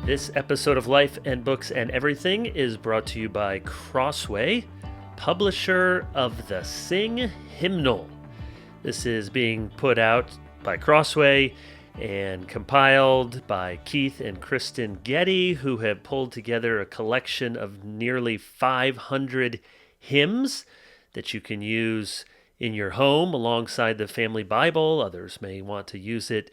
This episode of Life and Books and Everything is brought to you by Crossway, publisher of the Sing Hymnal. This is being put out by Crossway and compiled by Keith and Kristen Getty, who have pulled together a collection of nearly 500 hymns that you can use in your home alongside the family Bible. Others may want to use it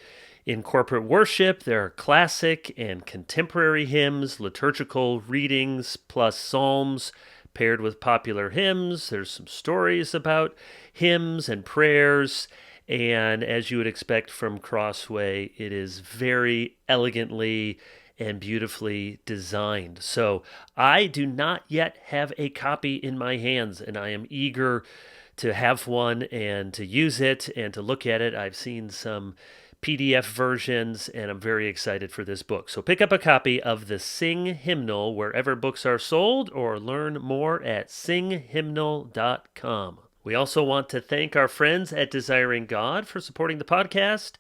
in corporate worship. There are classic and contemporary hymns, liturgical readings, plus psalms paired with popular hymns. There's some stories about hymns and prayers. And as you would expect from Crossway, it is very elegantly and beautifully designed. So I do not yet have a copy in my hands, and I am eager to have one and to use it and to look at it. I've seen some PDF versions, and I'm very excited for this book. So pick up a copy of the Sing Hymnal wherever books are sold, or learn more at singhymnal.com. We also want to thank our friends at Desiring God for supporting the podcast.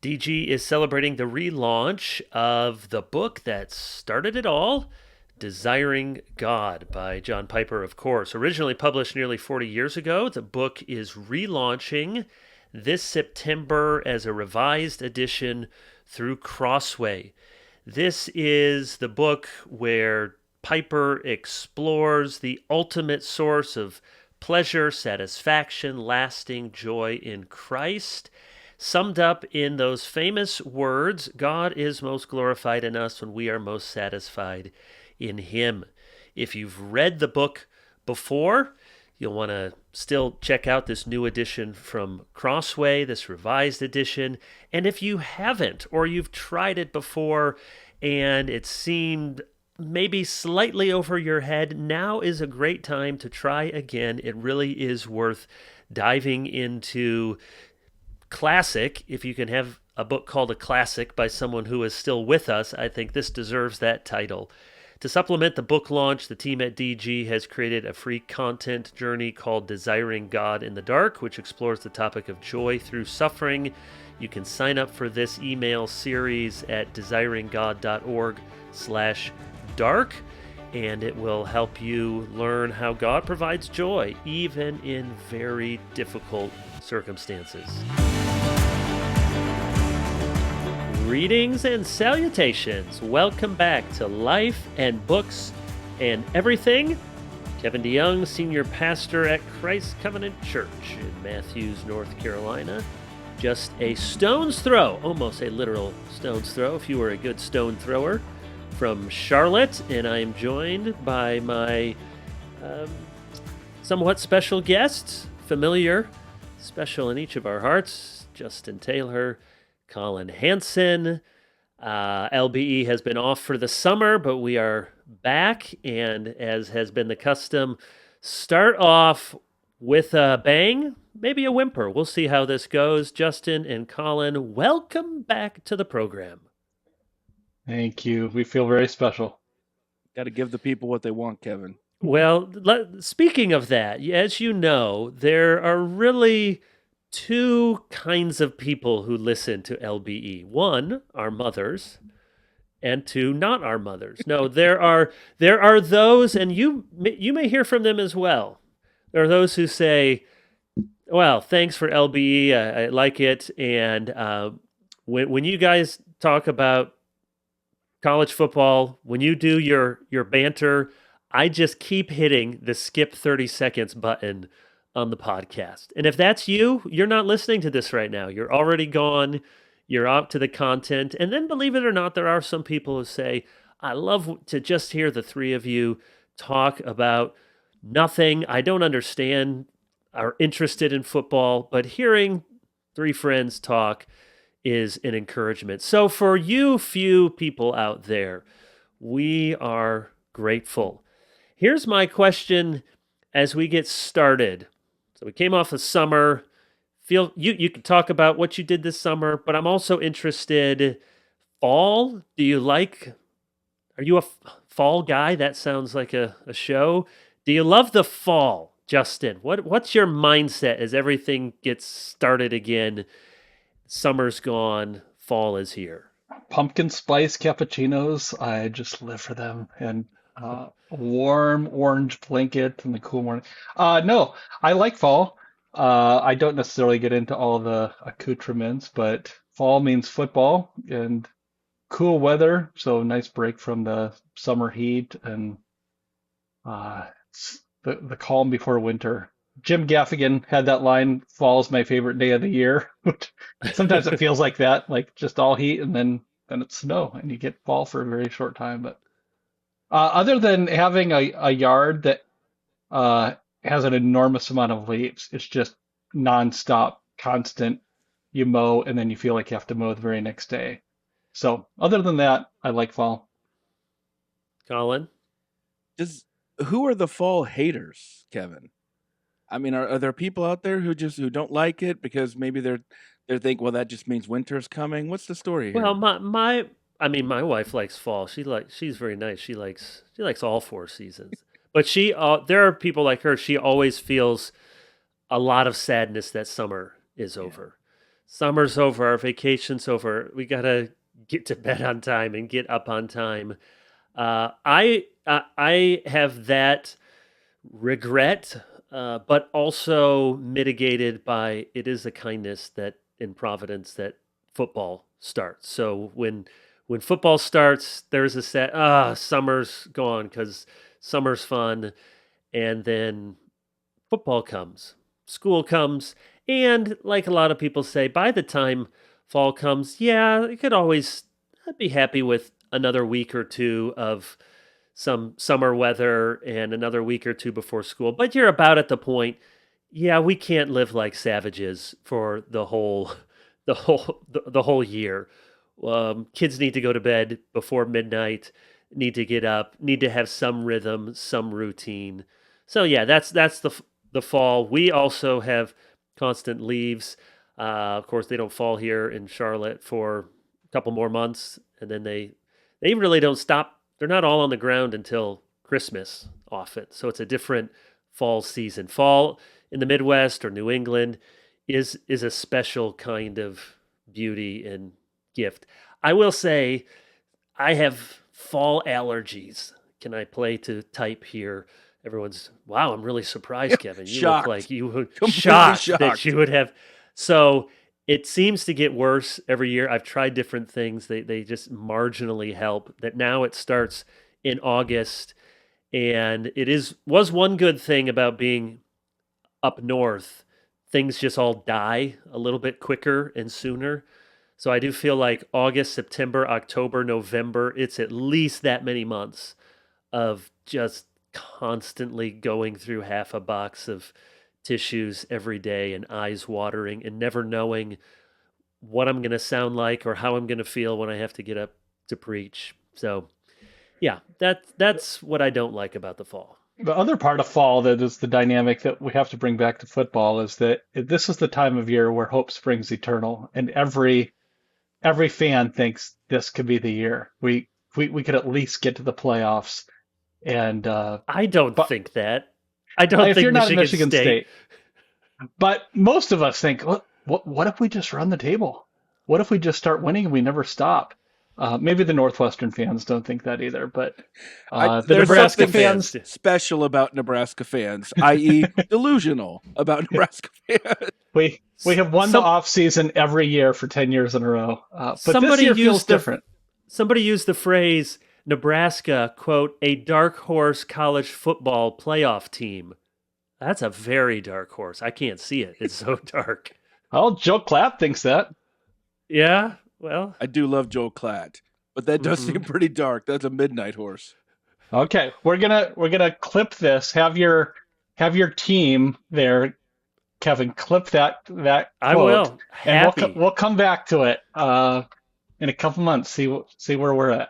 DG is celebrating the relaunch of the book that started it all, Desiring God by John Piper, of course. Originally published nearly 40 years ago, the book is relaunching this September as a revised edition through Crossway. This is the book where Piper explores the ultimate source of pleasure, satisfaction, lasting joy in Christ, summed up in those famous words, God is most glorified in us when we are most satisfied in Him. If you've read the book before, you'll want to still check out this new edition from Crossway, this revised edition. And if you haven't, or you've tried it before and it seemed maybe slightly over your head, now is a great time to try again. It really is worth diving into classic. If you can have a book called a classic by someone who is still with us, I think this deserves that title. To supplement the book launch, the team at DG has created a free content journey called Desiring God in the Dark, which explores the topic of joy through suffering. You can sign up for this email series at desiringgod.org/dark, and it will help you learn how God provides joy, even in very difficult circumstances. Greetings and salutations. Welcome back to Life and Books and Everything. Kevin DeYoung, Senior Pastor at Christ Covenant Church in Matthews, North Carolina. Just a stone's throw, almost a literal stone's throw if you were a good stone thrower, from Charlotte. And I am joined by my somewhat special guest, familiar, special in each of our hearts, Justin Taylor, Collin, Hansen. LBE has been off for the summer, but we are back, and as has been the custom, start off with a bang, maybe a whimper. We'll see how this goes. Justin and Collin, welcome back to the program. Thank you. We feel very special. Got to give the people what they want, Kevin. Well, speaking of that, as you know, there are really two kinds of people who listen to LBE. One, our mothers, and two, not our mothers. No, there are those, and you may hear from them as well. There are those who say, well, thanks for LBE, I like it, and when you guys talk about college football, when you do your banter, I just keep hitting the skip 30 seconds button on the podcast. And if that's you, you're not listening to this right now. You're already gone. You're out to the content. And then, believe it or not, there are some people who say, I love to just hear the three of you talk about nothing. I don't understand, are interested in football, but hearing three friends talk is an encouragement. So for you few people out there, we are grateful. Here's my question as we get started. So we came off the summer. You can talk about what you did this summer, but I'm also interested. Fall? Are you a fall guy? That sounds like a show. Do you love the fall, Justin? What's your mindset as everything gets started again? Summer's gone, fall is here. Pumpkin spice cappuccinos, I just live for them. And a warm orange blanket in the cool morning. No, I like fall. I don't necessarily get into all the accoutrements, but fall means football and cool weather, so nice break from the summer heat and it's the calm before winter. Jim Gaffigan had that line, "Fall's my favorite day of the year." Which sometimes it feels like that, like just all heat and then it's snow and you get fall for a very short time. But other than having a yard that uh, has an enormous amount of leaves, it's just nonstop, constant. You mow and then you feel like you have to mow the very next day. So other than that, I like fall. Colin? Does Who are the fall haters, Kevin? I mean, are there people out there who don't like it because maybe they think, well, that just means winter's coming? What's the story Well, here? my wife likes fall. She's very nice. She likes all four seasons. But there are people like her. She always feels a lot of sadness that summer is Yeah. over. Summer's over. Our vacation's over. We gotta get to bed on time and get up on time. I have that regret, but also mitigated by it is a kindness that in Providence that football starts. So when football starts, there's a set. Summer's gone because summer's fun, and then football comes, school comes, and like a lot of people say, by the time fall comes, yeah, you could always be happy with another week or two of some summer weather and another week or two before school. But you're about at the point, yeah, we can't live like savages for the whole year. Kids need to go to bed before midnight, need to get up, need to have some rhythm, some routine. So yeah, that's the fall. We also have constant leaves. Of course, they don't fall here in Charlotte for a couple more months, and then they really don't stop. They're not all on the ground until Christmas often. So it's a different fall season. Fall in the Midwest or New England is a special kind of beauty and gift. I will say I have fall allergies. Can I play to type here? Everyone's, wow, I'm really surprised, Kevin. You look Shocked. like you would Completely shocked that shocked. you would have. So it seems to get worse every year. I've tried different things. They just marginally help. That now it starts in August, and was one good thing about being up north. Things just all die a little bit quicker and sooner. So I do feel like August, September, October, November, it's at least that many months of just constantly going through half a box of tissues every day and eyes watering and never knowing what I'm going to sound like or how I'm going to feel when I have to get up to preach. So, yeah, that's what I don't like about the fall. The other part of fall that is the dynamic that we have to bring back to football is that this is the time of year where hope springs eternal, and every fan thinks this could be the year. We could at least get to the playoffs, and I don't but think that. I don't if think you're not in Michigan Michigan State. State, but most of us think, what if we just run the table? What if we just start winning and we never stop? Maybe the Northwestern fans don't think that either, but the There's Nebraska something fans fans, do. special about Nebraska fans, i.e., delusional about Nebraska fans. we have won the Some off season every year for 10 years in a row. But this somebody year feels used the different. somebody used the phrase Nebraska, quote, a dark horse college football playoff team. That's a very dark horse. I can't see it. It's so dark. Oh, Joe Clapp thinks that. Yeah, well, I do love Joel Klatt, but that does mhm. seem pretty dark. That's a midnight horse. Okay, we're gonna clip this. Have your team there, Kevin. Clip that I quote, will. and Happy. we'll come back to it in a couple months. See where we're at.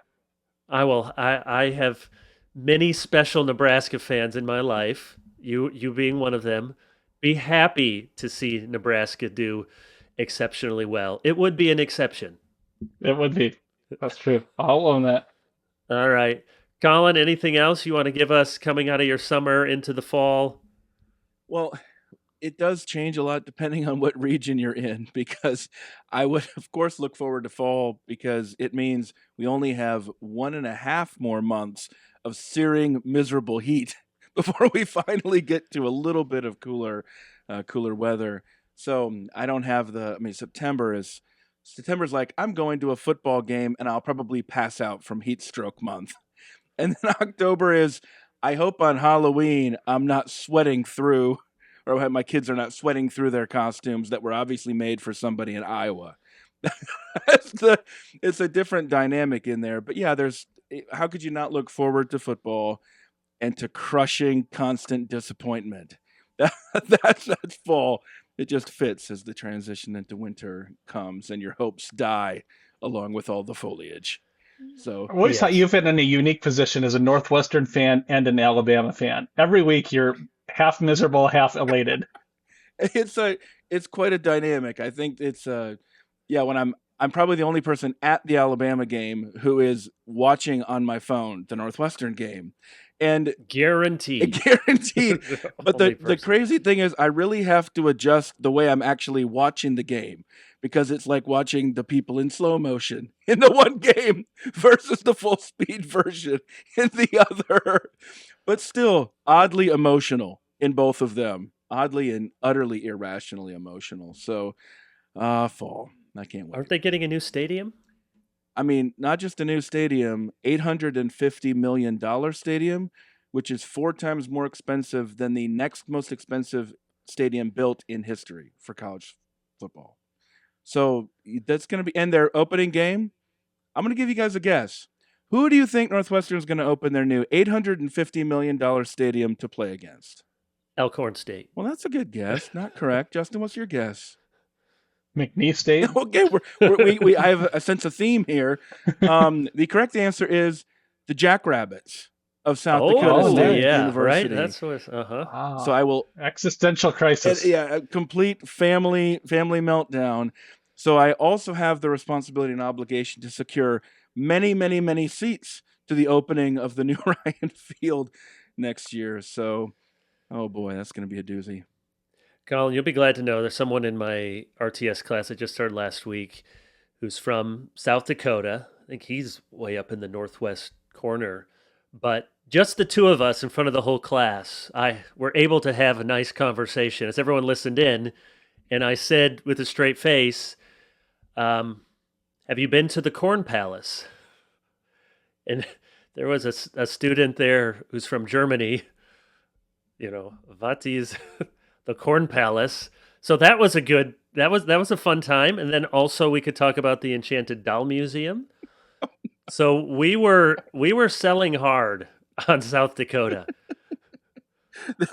I will. I have many special Nebraska fans in my life. You being one of them. Be happy to see Nebraska do exceptionally well. It would be an exception. It would be. That's true. I'll own that. All right. Colin, anything else you want to give us coming out of your summer into the fall? Well, it does change a lot depending on what region you're in, because I would, of course, look forward to fall because it means we only have 1.5 more months of searing, miserable heat before we finally get to a little bit of cooler weather. So I don't have I mean, September's like, I'm going to a football game and I'll probably pass out from heat stroke month. And then October is, I hope on Halloween I'm not sweating through, or my kids are not sweating through their costumes that were obviously made for somebody in Iowa. It's a different dynamic in there. But yeah, how could you not look forward to football and to crushing constant disappointment? That's fall. It just fits as the transition into winter comes and your hopes die along with all the foliage. So I always thought you've been in a unique position as a Northwestern fan and an Alabama fan. Every week you're half miserable, half elated. it's quite a dynamic. I think when I'm probably the only person at the Alabama game who is watching on my phone the Northwestern game. And guaranteed. But the crazy thing is I really have to adjust the way I'm actually watching the game, because it's like watching the people in slow motion in the one game versus the full speed version in the other. But still oddly emotional in both of them. Oddly and utterly irrationally emotional. So fall. I can't wait. Aren't they getting a new stadium? I mean, not just a new stadium, $850 million stadium, which is 4 times more expensive than the next most expensive stadium built in history for college football. So that's going to be, and their opening game, I'm going to give you guys a guess. Who do you think Northwestern is going to open their new $850 million stadium to play against? Elkhorn State. Well, that's a good guess. Not correct. Justin, what's your guess? McNeese State. Okay, I have a sense of theme here. The correct answer is the Jackrabbits of South Dakota State University. Right. That's what. So I will existential crisis. A complete family meltdown. So I also have the responsibility and obligation to secure many, many, many seats to the opening of the new Ryan Field next year. So, oh boy, that's going to be a doozy. Collin, you'll be glad to know there's someone in my RTS class that just started last week who's from South Dakota. I think he's way up in the northwest corner. But just the two of us in front of the whole class, were able to have a nice conversation as everyone listened in. And I said with a straight face, have you been to the Corn Palace? And there was a student there who's from Germany. What is the Corn Palace? So that was a fun time. And then also we could talk about the Enchanted Doll Museum. So we were selling hard on South Dakota.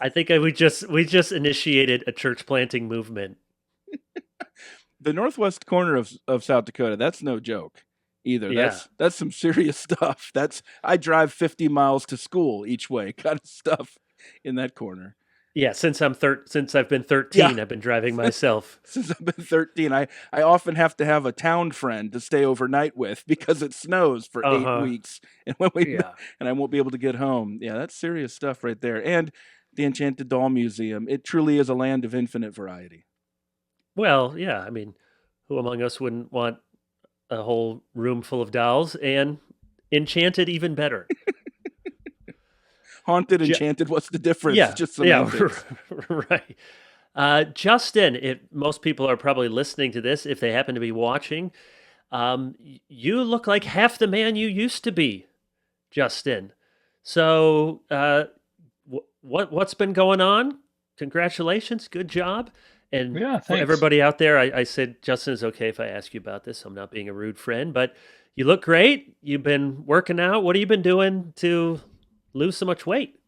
I think we just initiated a church planting movement. The northwest corner of South Dakota, that's no joke either. Yeah. That's some serious stuff. I drive 50 miles to school each way kind of stuff in that corner. Yeah, since I've been 13, I've been driving myself. Since I've been 13, I often have to have a town friend to stay overnight with because it snows for 8 weeks, and and I won't be able to get home. Yeah, that's serious stuff right there. And the Enchanted Doll Museum, it truly is a land of infinite variety. Well, yeah, I mean, who among us wouldn't want a whole room full of dolls, and enchanted even better? Haunted, enchanted, what's the difference? Yeah, just semantics. Right. Justin, most people are probably listening to this, if they happen to be watching, you look like half the man you used to be, Justin. So what's been going on? Congratulations, good job. And for everybody out there, I said, Justin, is okay if I ask you about this? I'm not being a rude friend, but you look great. You've been working out. What have you been doing to lose so much weight?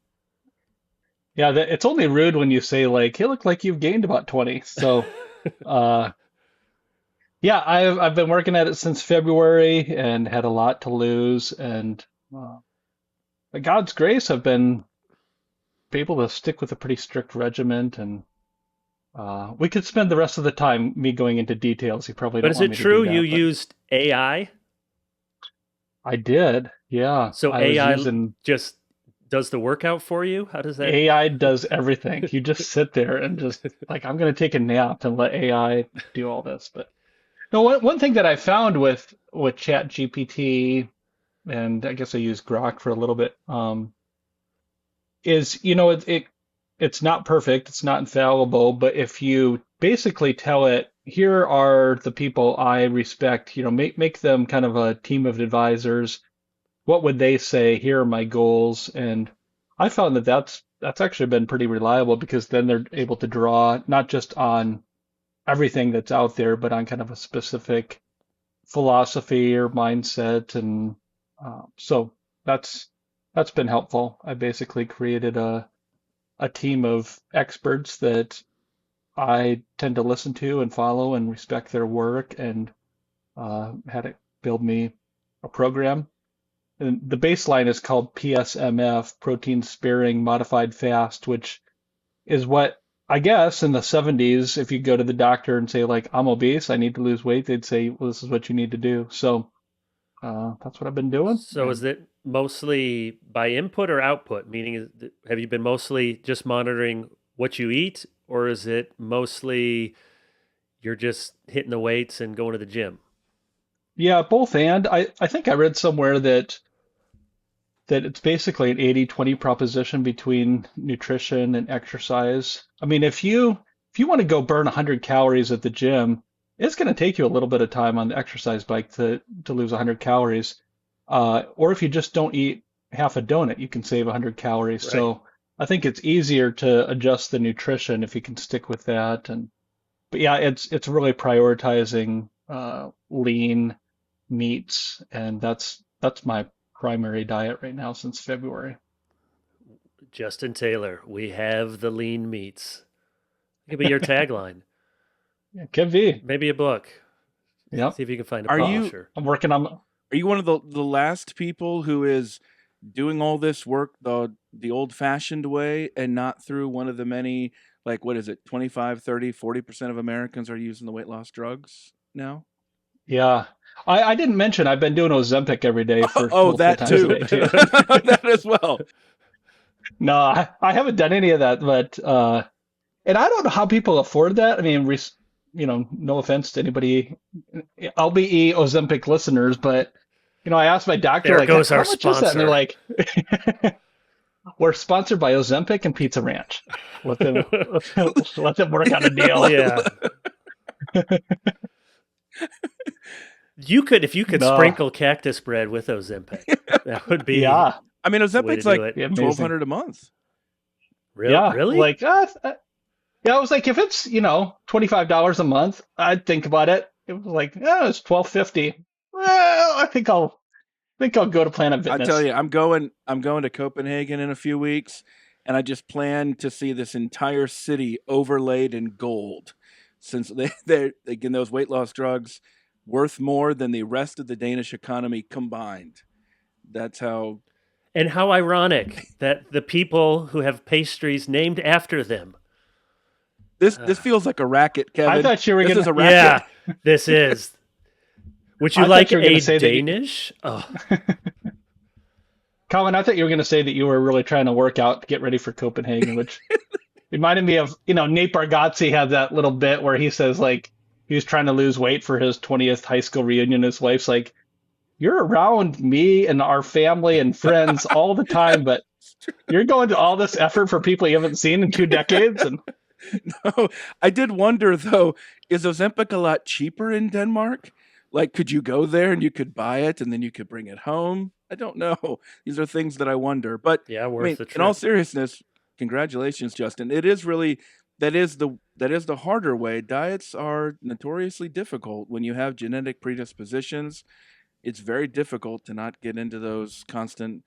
Yeah, it's only rude when you say like, "Hey, look like you've gained about 20." So, yeah, I've been working at it since February and had a lot to lose. And by God's grace, I've been able to stick with a pretty strict regimen. And we could spend the rest of the time me going into details. You probably don't But is want it me to true do that, you but used AI? I did, yeah. So I was AI using just does the workout for you? How does that? AI does everything. You just sit there and just like, I'm going to take a nap and let AI do all this. But no, one thing that I found with Chat GPT, and I guess I use Grok for a little bit, is, it's not perfect, it's not infallible, but if you basically tell it, here are the people I respect, make them kind of a team of advisors. What would they say? Here are my goals. And I found that that's actually been pretty reliable because then they're able to draw not just on everything that's out there, but on kind of a specific philosophy or mindset. And so that's that's been helpful. I basically created a team of experts that I tend to listen to and follow and respect their work, and had it build me a program. And the baseline is called PSMF, protein sparing modified fast, which is what I guess in the 70s, if you go to the doctor and say, like, I'm obese, I need to lose weight, they'd say, well, this is what you need to do. So that's what I've been doing. So is And it mostly by input or output? Meaning, have you been mostly just monitoring what you eat, or is it mostly you're just hitting the weights and going to the gym? yeah, both. And I think I read somewhere that it's basically an 80-20 proposition between nutrition and exercise. I mean, if you want to go burn 100 calories at the gym, it's going to take you a little bit of time on the exercise bike to lose 100 calories. Or if you just don't eat half a donut, you can save 100 calories. Right. So I think it's easier to adjust the nutrition if you can stick with that. And but yeah, it's really prioritizing lean meats, and that's my primary diet right now since February. Justin Taylor, we have the lean meats. It could be your tagline. Yeah, Kev V. Maybe a book. Yep. See if you can find a Are you publisher. I'm working on. are you one of the last people who is doing all this work the old-fashioned way and not through one of the many, like, what is it, 25, 30, 40% of Americans are using the weight loss drugs now? Yeah. I didn't mention I've been doing Ozempic every day for Oh, multiple that times a too. day too. That as well. No, I haven't done any of that, but and I don't know how people afford that. I mean, no offense to anybody, LBE Ozempic listeners, but I asked my doctor, There like, goes how our much is that? And they're sponsor. like, we're sponsored by Ozempic and Pizza Ranch. Let them let them work out a deal. Yeah. You could, if you could No, sprinkle cactus bread with Ozempic, that would be yeah, I mean, the way to Ozempic's do like it. be amazing. 1,200 a month. Yeah, Really? like yeah, I was like, if it's $25 a month, I'd think about it. It was like, it's $12.50. Well, I think I'll go to Planet I tell Fitness. you, I'm going to Copenhagen in a few weeks, and I just plan to see this entire city overlaid in gold, since they're again those weight loss drugs worth more than the rest of the Danish economy combined. That's how. And how ironic that the people who have pastries named after them. This feels like a racket, I Kevin. thought you were This is gonna, a racket. Yeah, this is. Would you I thought like you were gonna a say that Danish? Oh, Colin, I thought you were gonna say that you were really trying to work out to get ready for Copenhagen, which reminded me of, Nate Bargatze had that little bit where he says, like, he was trying to lose weight for his 20th high school reunion. His wife's like, you're around me and our family and friends all the time, but you're going to all this effort for people you haven't seen in 2 decades. And No, I did wonder though, is Ozempic a lot cheaper in Denmark? Like, could you go there and you could buy it and then you could bring it home? I don't know. These are things that I wonder. But yeah, I worth mean, the in all trip. seriousness, congratulations, Justin. It is really that is the harder way. Diets are notoriously difficult when you have genetic predispositions. It's very difficult to not get into those constant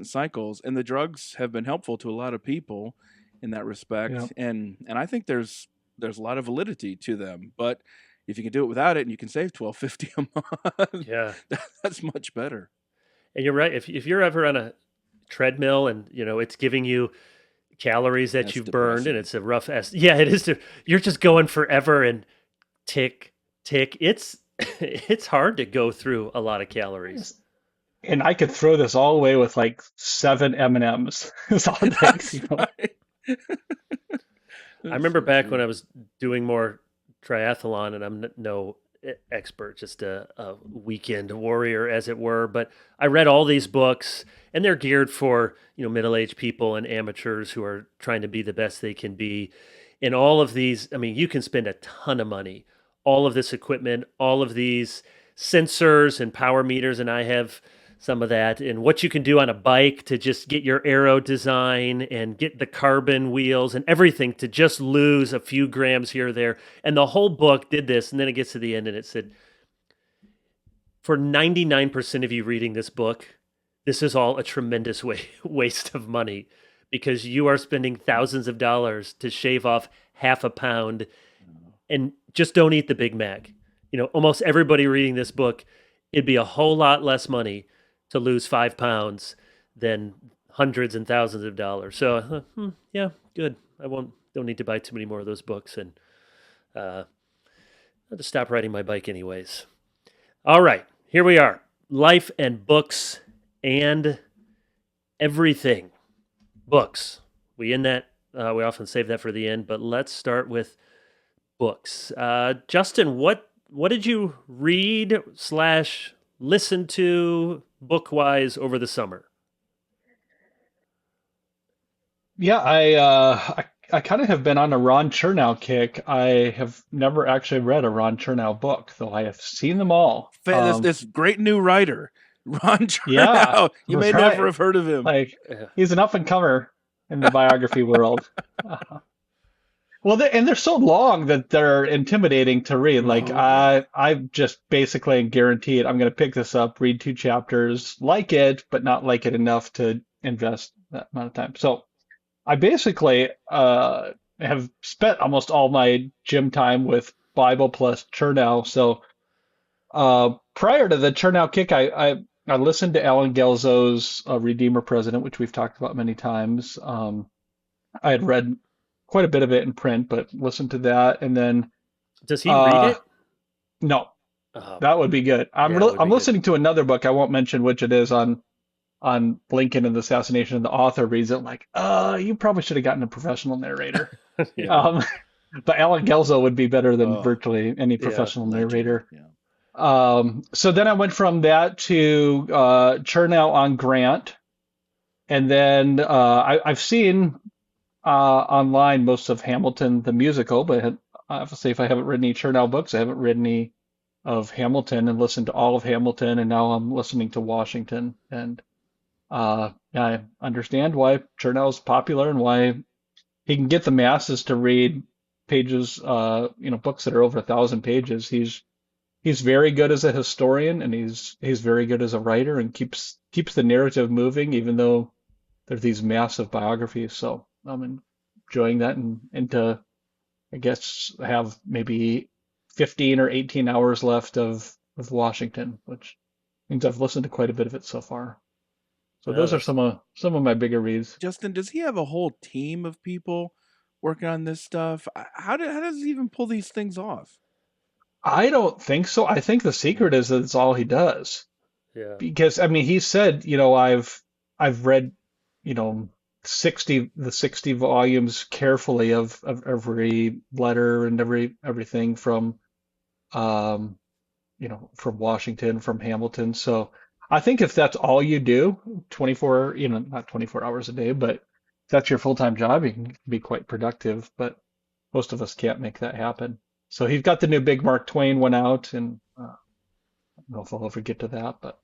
cycles, and the drugs have been helpful to a lot of people in that yeah, respect, and I think there's a lot of validity to them. But if you can do it without it and you can save 12.50 a month, Yeah, that's much better. and you're right. If you're ever on a treadmill and it's giving you calories that That's you've burned and depressing. it's a rough yeah, it is. You're just going forever and tick tick. It's it's hard to go through a lot of calories. and I could throw this all away with like seven M&Ms. It's all it takes, That's you know. right. I That's remember so back when true. I was doing more triathlon, and I'm no expert, just a weekend warrior, as it were. But I read all these books, and they're geared for middle-aged people and amateurs who are trying to be the best they can be. And all of these, I mean, you can spend a ton of money. All of this equipment, all of these sensors and power meters, and I have some of that, and what you can do on a bike to just get your aero design and get the carbon wheels and everything to just lose a few grams here or there. And the whole book did this. And then it gets to the end and it said, for 99% of you reading this book, this is all a tremendous waste of money because you are spending thousands of dollars to shave off half a pound and just don't eat the Big Mac. Almost everybody reading this book, it'd be a whole lot less money to lose 5 pounds than hundreds and thousands of dollars. So, yeah, good. Don't need to buy too many more of those books, and I'll just stop riding my bike anyways. All right, here we are. Life and books and everything. Books. We in that. We often save that for the end, but let's start with books. Justin, what did you read slash listen to book wise over the summer? Yeah, I kind of have been on a Ron Chernow kick. I have never actually read a Ron Chernow book, though I have seen them all. This great new writer, Ron Yeah, Chernow. You may never right. have heard of him. Like Yeah. he's an up and comer in the biography world. Well, and they're so long that they're intimidating to read. Like Oh yeah. I just basically guaranteed I'm going to pick this up, read two chapters, like it, but not like it enough to invest that amount of time. So I basically have spent almost all my gym time with Bible plus Chernow. So prior to the Chernow kick, I listened to Alan Gelzo's Redeemer President, which we've talked about many times. I had read quite a bit of it in print, but listened to that, and then Does he read uh, it? no, Oh, that would be good. yeah, it would I'm be good. listening to another book. I won't mention which it is on Lincoln and the assassination. And the author reads it like, you probably should have gotten a professional narrator. Yeah, Um, but Alan Gelzo would be better than Oh, virtually any yeah. professional legend. narrator. Yeah. So then I went from that to Chernow on Grant, and then I've seen online most of Hamilton the musical, but obviously if I haven't read any Chernow books, I haven't read any of Hamilton and listened to all of Hamilton, and now I'm listening to Washington, and I understand why Chernow's popular and why he can get the masses to read pages, books that are over 1,000 pages. He's very good as a historian, and he's very good as a writer, and keeps the narrative moving, even though there's these massive biographies. So I'm enjoying that, and to I guess have maybe 15 or 18 hours left of Washington, which means I've listened to quite a bit of it so far. So Oh, those are that's some of my bigger reads. Justin, does he have a whole team of people working on this stuff? How does he even pull these things off? I don't think so. I think the secret is that it's all he does. yeah. Because I mean, he said, I've read, you know, 60 volumes carefully of every letter and everything from um, from Washington, from Hamilton. So I think if that's all you do, 24, not 24 hours a day, but if that's your full-time job, you can be quite productive. But most of us can't make that happen. So he's got the new big Mark Twain one out, and I don't know if I'll ever get to that, but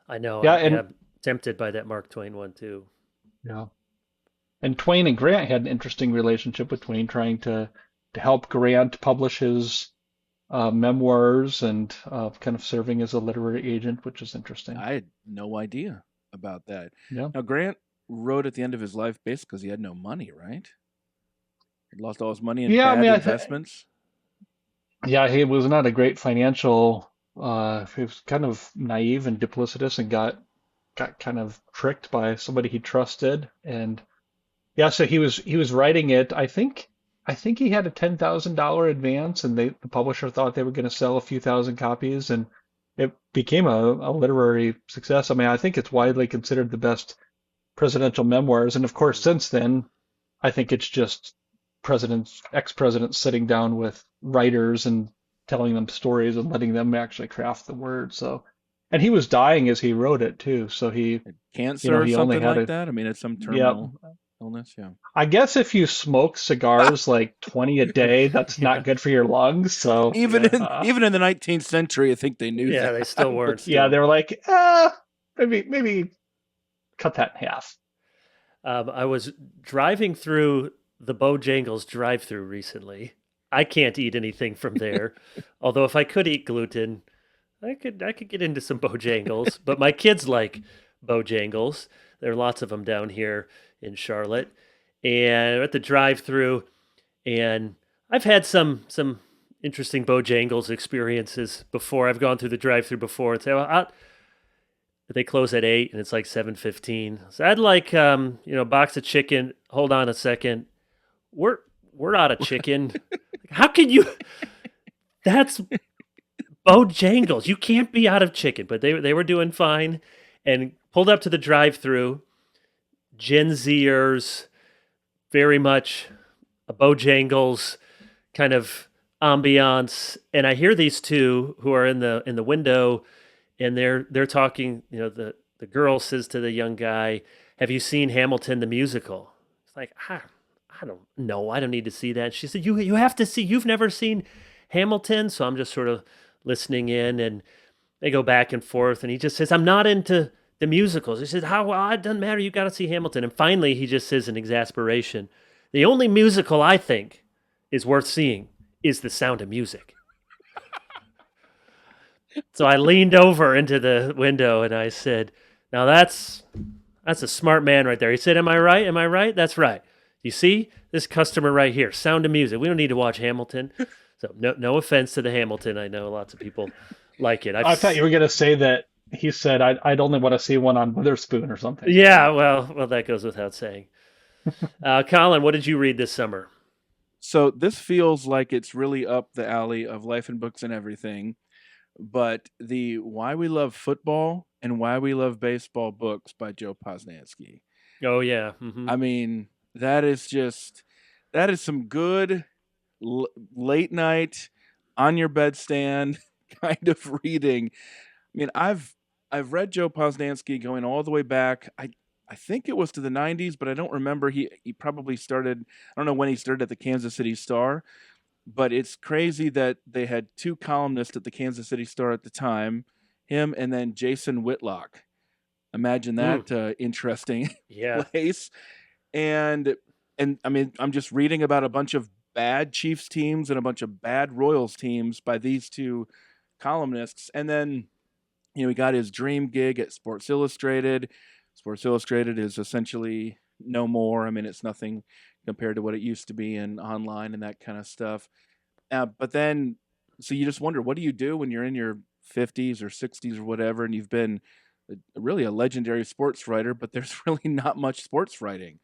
I know. yeah, Yeah, and I'm tempted by that Mark Twain one too. yeah, and Twain and Grant had an interesting relationship with Twain, trying to help Grant publish his memoirs and kind of serving as a literary agent, which is interesting. I had no idea about that. Yeah. Now, Grant wrote at the end of his life basically because he had no money, right? He lost all his money in Yeah, I bad mean, investments. yeah, he was not a great financial. He was kind of naive and duplicitous, and got kind of tricked by somebody he trusted. And yeah, so he was writing it. I think he had a $10,000 advance, and the publisher thought they were going to sell a few thousand copies, and it became a literary success. I mean, I think it's widely considered the best presidential memoirs. And of course, since then, I think it's just presidents, ex-presidents sitting down with writers and telling them stories and letting them actually craft the words. So, and he was dying as he wrote it too. So Cancer or he only something had like that. I mean, it's some yeah. terminal illness. Yeah. I guess if you smoke cigars like 20 a day, that's Yeah. not good for your lungs. So, Even Yeah. in even in the 19th century, I think they knew Yeah, that. they still But weren't. yeah, still. they were like, maybe cut that in half. I was driving through the Bojangles drive-through recently. I can't eat anything from there, although if I could eat gluten, I could get into some Bojangles. But my kids like Bojangles. There are lots of them down here in Charlotte, and at the drive-through, and I've had some interesting Bojangles experiences before. I've gone through the drive-through before and say, well, they close at 8 and it's like 7:15. So I'd like a box of chicken. Hold on a second. We're we're out of chicken. How can you That's Bojangles. You can't be out of chicken. But they were doing fine and pulled up to the drive-through. Gen Zers, very much a Bojangles kind of ambiance. And I hear these two who are in the window, and they're talking. The girl says to the young guy, "Have you seen Hamilton the musical?" It's like, I don't know. I don't need to see that. She said, "You have to see. You've never seen Hamilton." So I'm just sort of listening in, and they go back and forth. And he just says, "I'm not into the musicals." He says, "How? Well, it doesn't matter. You got to see Hamilton." And finally, he just says in exasperation, "The only musical I think is worth seeing is The Sound of Music." So I leaned over into the window and I said, "Now that's a smart man right there." He said, "Am I right? Am I right? That's right. You see this customer right here, Sound of Music. We don't need to watch Hamilton." So no offense to the Hamilton. I know lots of people like it. I thought you were going to say that he said, I'd only want to see one on Witherspoon or something. Yeah, well, that goes without saying. Collin, what did you read this summer? So this feels like it's really up the alley of life and books and everything. But the Why We Love Football and Why We Love Baseball books by Joe Posnanski. Oh yeah, hmm I mean, that is some good late night on your bedstand kind of reading. I mean, I've read Joe Posnanski going all the way back. I think it was to the 90s, but I don't remember. He probably started. I don't know when he started at the Kansas City Star, but it's crazy that they had two columnists at the Kansas City Star at the time, him and then Jason Whitlock. Imagine Mm, that interesting yeah. place. And and I mean, I'm just reading about a bunch of bad Chiefs teams and a bunch of bad Royals teams by these two columnists. And then, he got his dream gig at Sports Illustrated. Sports Illustrated is essentially no more. I mean, it's nothing compared to what it used to be in online and that kind of stuff. But then, so you just wonder, what do you do when you're in your 50s or 60s or whatever, and you've been really a legendary sports writer, but there's really not much sports writing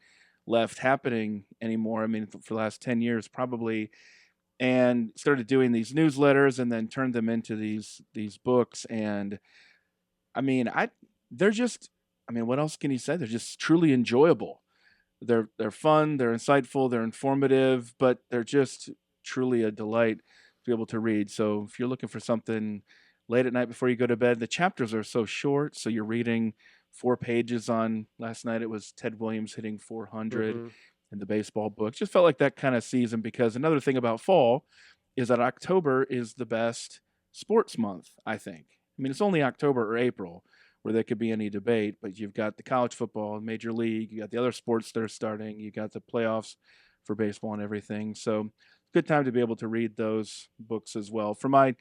left happening anymore. I mean, for the last 10 years, probably, and started doing these newsletters and then turned them into these books. And I mean, they're just, I mean, what else can you say? They're just truly enjoyable. They're fun, they're insightful, they're informative, but they're just truly a delight to be able to read. So if you're looking for something late at night before you go to bed, the chapters are so short, so you're reading 4 pages on last night it was Ted Williams hitting 400 hmm in the baseball book. Just felt like that kind of season, because another thing about fall is that October is the best sports month, I think. I mean, it's only October or April where there could be any debate, but you've got the college football, major league, you got the other sports that are starting, you got the playoffs for baseball and everything. So good time to be able to read those books as well. For my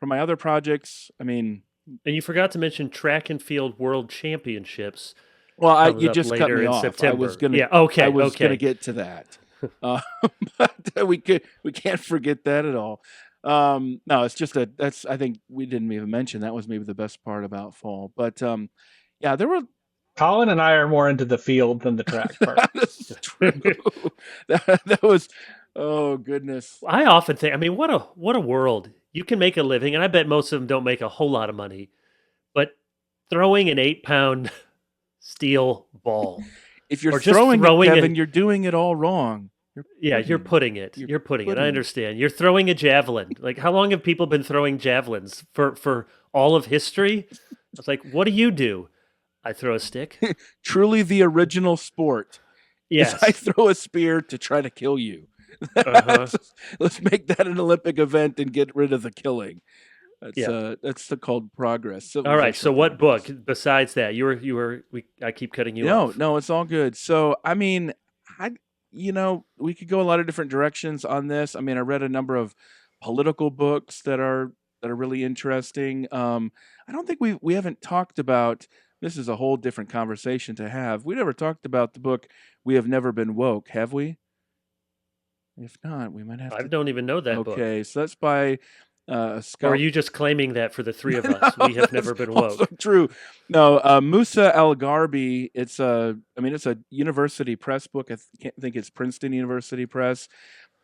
other projects, I mean, And you forgot to mention track and field world championships well, comes you up just cut later me in off. September. Yeah. Okay. I was gonna Okay. get to that, uh, but we can't forget that at all. No, it's just that's, I think we didn't even mention that was maybe the best part about fall. But yeah, there were Colin and I are more into the field than the track part. that's true. That was, oh goodness. I often think, I mean, what a world you can make a living, and I bet most of them don't make a whole lot of money, but throwing an 8-pound steel ball If you're or just throwing it, throwing Kevin, a you're doing it all wrong. yeah, you're putting it. You're You're putting it. I putting it. understand. You're throwing a javelin. Like, how long have people been throwing javelins for all of history? I was like, what do you do? I throw a stick. Truly the original sport is I Yes. throw a spear to try to kill you. Uh-huh. Let's make that an Olympic event and get rid of the killing. Yeah. That's called progress, All right. So civilizational what progress. book besides that? I keep cutting you off. No, it's all good. So, I mean, I, we could go a lot of different directions on this. I mean, I read a number of political books that are really interesting. I don't think we haven't talked about. This is a whole different conversation to have. We never talked about the book "We Have Never Been Woke," have we? If not, we might have I to. don't even know that book. Okay, so that's by a Or are scout. you just claiming that for the three of No, us? We have that's never been also woke. true. No, Musa Al-Gharbi. It's a university press book. Can't think it's Princeton University Press.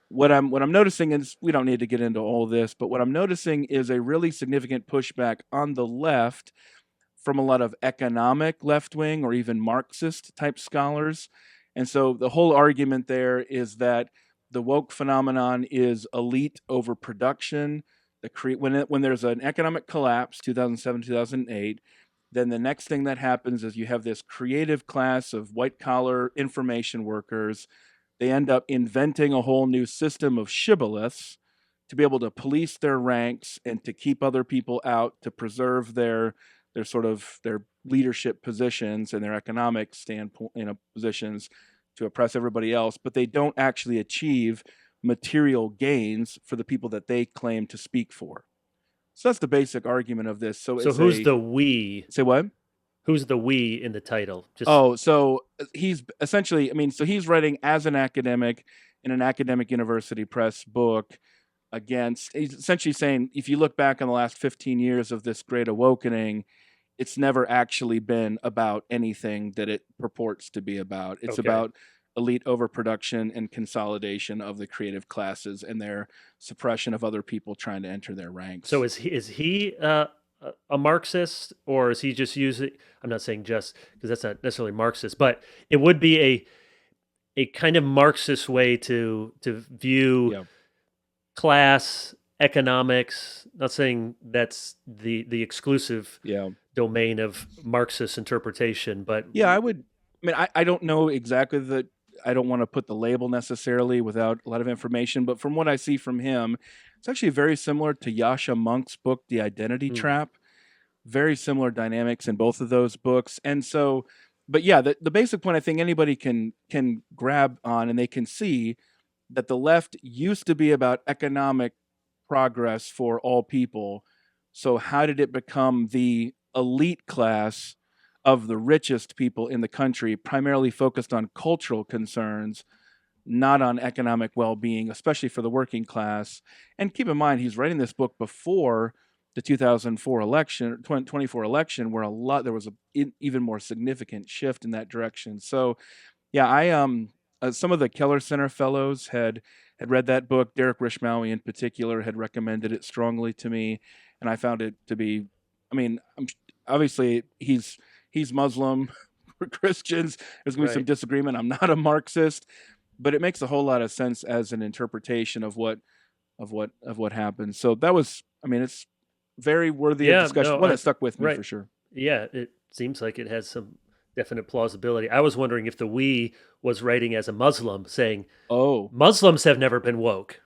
What I'm noticing is we don't need to get into all this, but what I'm noticing is a really significant pushback on the left from a lot of economic left wing or even Marxist type scholars. And so the whole argument there is that the woke phenomenon is elite overproduction. When there's an economic collapse, 2007, 2008, then the next thing that happens is you have this creative class of white collar information workers. They end up inventing a whole new system of shibboleths to be able to police their ranks and to keep other people out, to preserve their leadership positions and their economic standpoint, positions, to oppress everybody else, but they don't actually achieve material gains for the people that they claim to speak for. So that's the basic argument of this. So So who's the we? say what? Who's the we in the title? Just Oh, so he's essentially, so he's writing as an academic in an academic university press book he's essentially saying if you look back on the last 15 years of this great awakening, it's never actually been about anything that it purports to be about. It's okay. about elite overproduction and consolidation of the creative classes and their suppression of other people trying to enter their ranks. So is he a Marxist, or is he just using? I'm not saying just because that's not necessarily Marxist, but it would be a kind of Marxist way to view Yeah. class economics. Not saying that's the exclusive Yeah. domain of Marxist interpretation, but Yeah, I don't know exactly I don't want to put the label necessarily without a lot of information, but from what I see from him, it's actually very similar to Yasha Monk's book, The Identity Hmm. Trap. Very similar dynamics in both of those books. And so, but yeah, the basic point I think anybody can grab on, and they can see that the left used to be about economic progress for all people. So how did it become the elite class of the richest people in the country, primarily focused on cultural concerns, not on economic well-being, especially for the working class? And keep in mind, he's writing this book before the 2004 election, 2024 election, where there was an even more significant shift in that direction. So, yeah, some of the Keller Center fellows had read that book. Derek Rishmawi in particular had recommended it strongly to me, and I found it to be. Obviously he's Muslim. For Christians, there's going to be some right. disagreement. I'm not a Marxist, but it makes a whole lot of sense as an interpretation of what happened. So that was, it's very worthy of Yeah, discussion. no, One that stuck with me right. for sure. Yeah, it seems like it has some definite plausibility. I was wondering if the we was writing as a Muslim, saying Oh, Muslims have never been woke,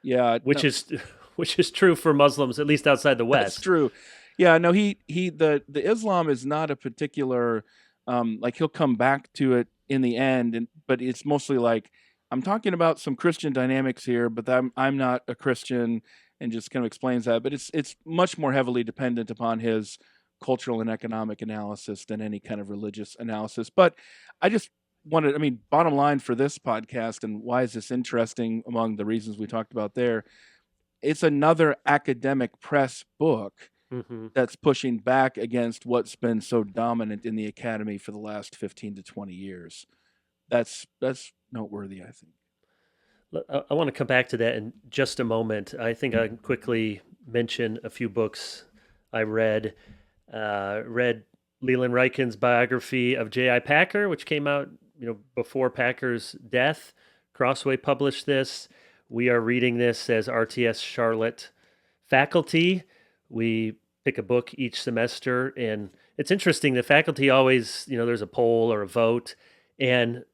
yeah, which no, is which is true for Muslims, at least outside the that's West. true. Yeah, no, the Islam is not a particular, like he'll come back to it in the end, but it's mostly like I'm talking about some Christian dynamics here, but I'm not a Christian, and just kind of explains that. But it's much more heavily dependent upon his cultural and economic analysis than any kind of religious analysis. But I just bottom line for this podcast, and why is this interesting among the reasons we talked about there? It's another academic press book Hmm. that's pushing back against what's been so dominant in the academy for the last 15 to 20 years. That's noteworthy, I think. I want to come back to that in just a moment. I think I can quickly mention a few books I read. Read Leland Ryken's biography of J.I. Packer, which came out, before Packer's death. Crossway published this. We are reading this as RTS Charlotte faculty. We pick a book each semester, and it's interesting. The faculty always, there's a poll or a vote, and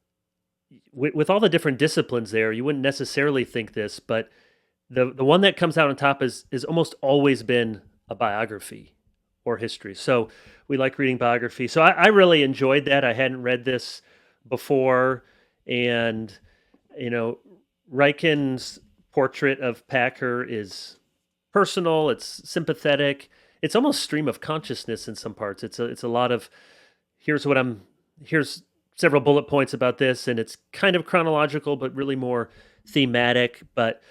with all the different disciplines there, you wouldn't necessarily think this, but the one that comes out on top is almost always been a biography or history. So we like reading biography. So I really enjoyed that. I hadn't read this before, and you know, Riken's portrait of Packer is personal. It's sympathetic. It's almost stream of consciousness in some parts. It's a lot of here's what I'm here's several bullet points about this, and it's kind of chronological, but really more thematic. But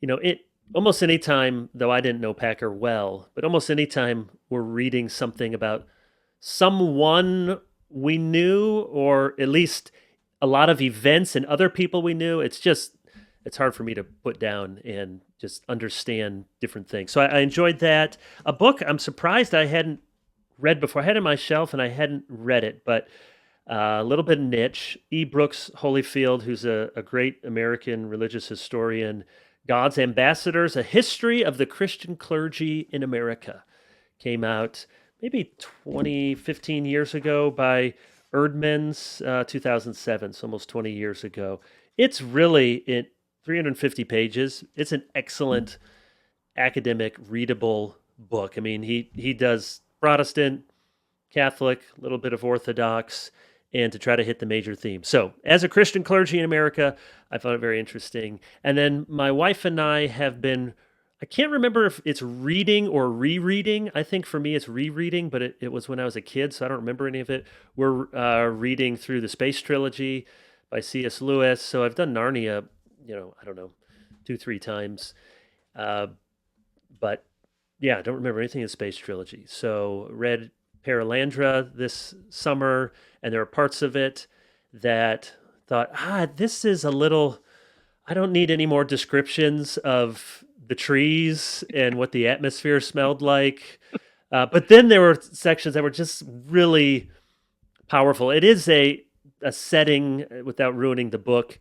it almost any time, though I didn't know Packer well, but almost any time we're reading something about someone we knew, or at least a lot of events and other people we knew, it's hard for me to put down and just understand different things. So I enjoyed that. A book I'm surprised I hadn't read before. I had it on my shelf and I hadn't read it, but a little bit niche. E. Brooks Holyfield, who's a great American religious historian, God's Ambassadors, A History of the Christian Clergy in America, came out maybe 15 years ago by Erdman's, 2007, so almost 20 years ago. It's really 350 pages. It's an excellent academic, readable book. I mean, he does Protestant, Catholic, a little bit of Orthodox, and to try to hit the major themes. So, as a Christian clergy in America, I found it very interesting. And then my wife and I have been, I can't remember if it's reading or rereading. I think for me it's rereading, but it was when I was a kid, so I don't remember any of it. We're reading through the Space Trilogy by C.S. Lewis. So I've done Narnia, I don't know, 2-3 times. But yeah, I don't remember anything in the Space Trilogy. So read Paralandra this summer, and there are parts of it that thought, this is a little, I don't need any more descriptions of the trees and what the atmosphere smelled like. But then there were sections that were just really powerful. It is a setting, without ruining the book.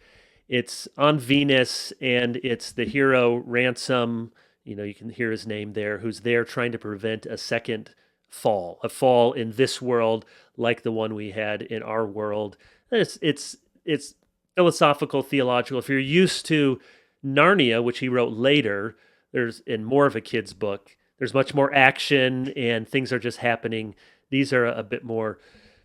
It's on Venus, and it's the hero Ransom. You can hear his name there, who's there trying to prevent a second fall, a fall in this world like the one we had in our world. It's philosophical, theological. If you're used to Narnia, which he wrote later, there's in more of a kid's book, there's much more action and things are just happening. These are a bit more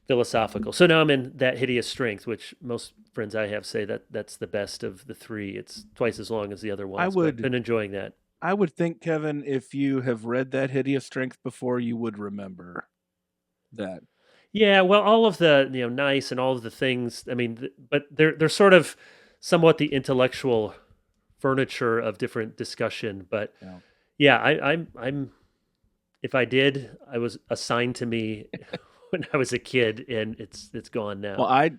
philosophical. So now I'm in That Hideous Strength, which most friends I have say that's the best of the three. It's twice as long as the other ones. But been enjoying that. I would think, Kevin, if you have read That Hideous Strength before, you would remember that. Yeah, well, all of the nice and all of the things. I mean, but they're sort of somewhat the intellectual furniture of different discussion. But yeah, I'm if I did, I was assigned to me when I was a kid, and it's gone now. Well,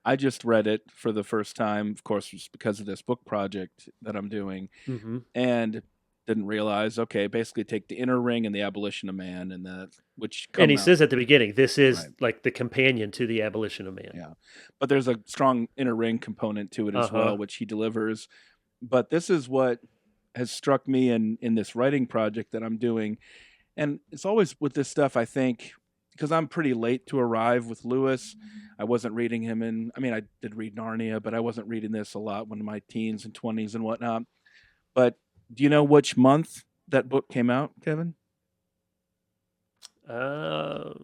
I just read it for the first time, of course, just because of this book project that I'm doing, and didn't realize, okay, basically take the Inner Ring and the Abolition of Man, and that and he says at the beginning, this is like the companion to the Abolition of Man. Yeah, but there's a strong Inner Ring component to it as well, which he delivers. But this is what has struck me in this writing project that I'm doing, and it's always with this stuff, I think, because I'm pretty late to arrive with Lewis. I wasn't reading him I did read Narnia, but I wasn't reading this a lot when in my teens and 20s and whatnot. But do you know which month that book came out, Kevin? Didn't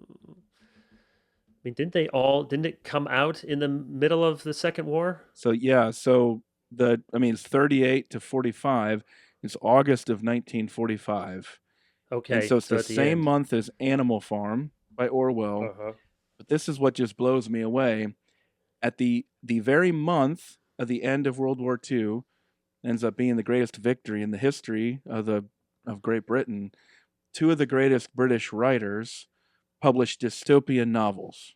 it come out in the middle of the Second War? So yeah, it's 38 to 45. It's August of 1945. Okay. And so it's the same month as Animal Farm by Orwell. But this is what just blows me away. At the very month of the end of World War II, ends up being the greatest victory in the history of Great Britain. Two of the greatest British writers published dystopian novels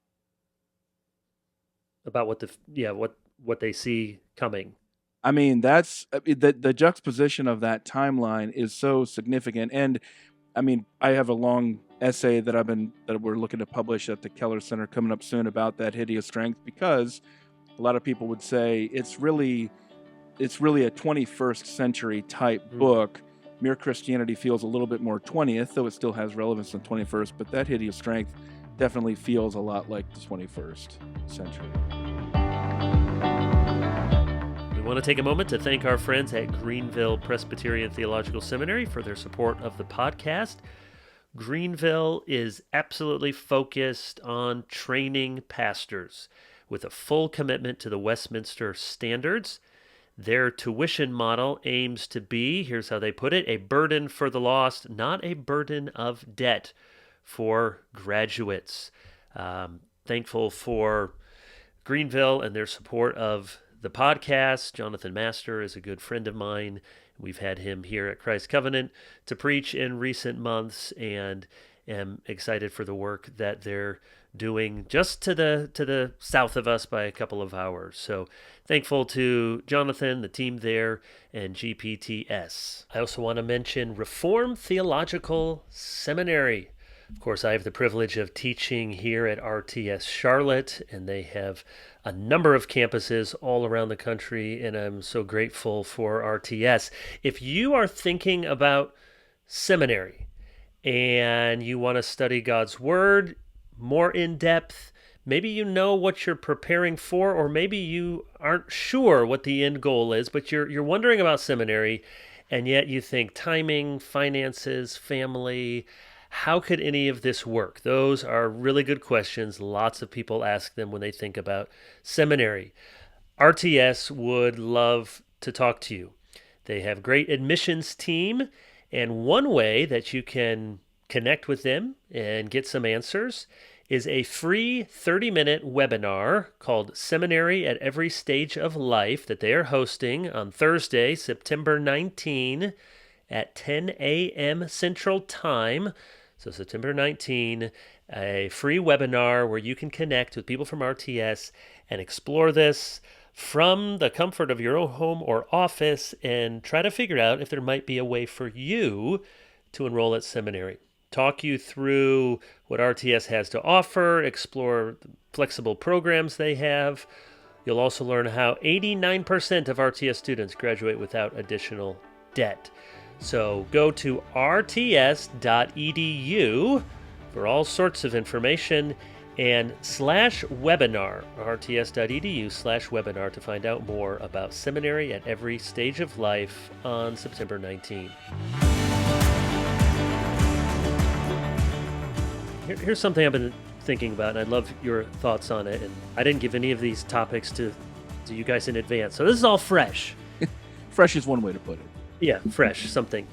about what they see coming. I mean, the juxtaposition of that timeline is so significant. And I mean, I have a long essay that we're looking to publish at the Keller Center coming up soon about that hideous strength, because a lot of people would say it's really a 21st century type book. Mere Christianity feels a little bit more 20th, though it still has relevance in 21st, but that hideous strength definitely feels a lot like the 21st century. We want to take a moment to thank our friends at Greenville Presbyterian Theological Seminary for their support of the podcast. Greenville is absolutely focused on training pastors with a full commitment to the Westminster standards. Their tuition model aims to be, here's how they put it, a burden for the lost, not a burden of debt for graduates. Thankful for Greenville and their support of the podcast. Jonathan Master is a good friend of mine. We've had him here at Christ Covenant to preach in recent months, and am excited for the work that they're doing just to the south of us by a couple of hours. So thankful to Jonathan, the team there, and GPTS. I also want to mention Reformed Theological Seminary. Of course, I have the privilege of teaching here at RTS Charlotte, and they have a number of campuses all around the country, and I'm so grateful for RTS. If you are thinking about seminary and you want to study God's Word more in depth, maybe you know what you're preparing for, or maybe you aren't sure what the end goal is, but you're wondering about seminary, and yet you think timing, finances, family, how could any of this work? Those are really good questions. Lots of people ask them when they think about seminary. RTS would love to talk to you. They have a great admissions team, and one way that you can connect with them and get some answers is a free 30-minute webinar called Seminary at Every Stage of Life that they are hosting on Thursday, September 19 at 10 a.m. Central Time. So September 19, a free webinar where you can connect with people from RTS and explore this from the comfort of your own home or office and try to figure out if there might be a way for you to enroll at seminary. Talk you through what RTS has to offer, explore the flexible programs they have. You'll also learn how 89% of RTS students graduate without additional debt. So go to rts.edu for all sorts of information and /webinar, rts.edu/webinar to find out more about seminary at every stage of life on September 19. Here's something I've been thinking about, and I'd love your thoughts on it. And I didn't give any of these topics to you guys in advance, so this is all fresh. Fresh is one way to put it. Yeah, fresh, something.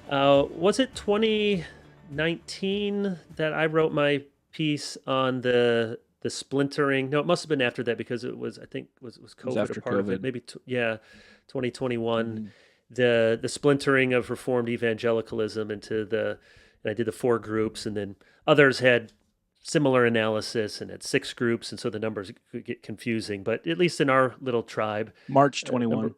Was it 2019 that I wrote my piece on the splintering? No, it must have been after that, because it was, I think, was COVID after a part of COVID. it? Maybe, 2021. The splintering of Reformed evangelicalism and I did the 4 groups, and then others had similar analysis and had 6 groups, and so the numbers could get confusing. But at least in our little tribe, March 21.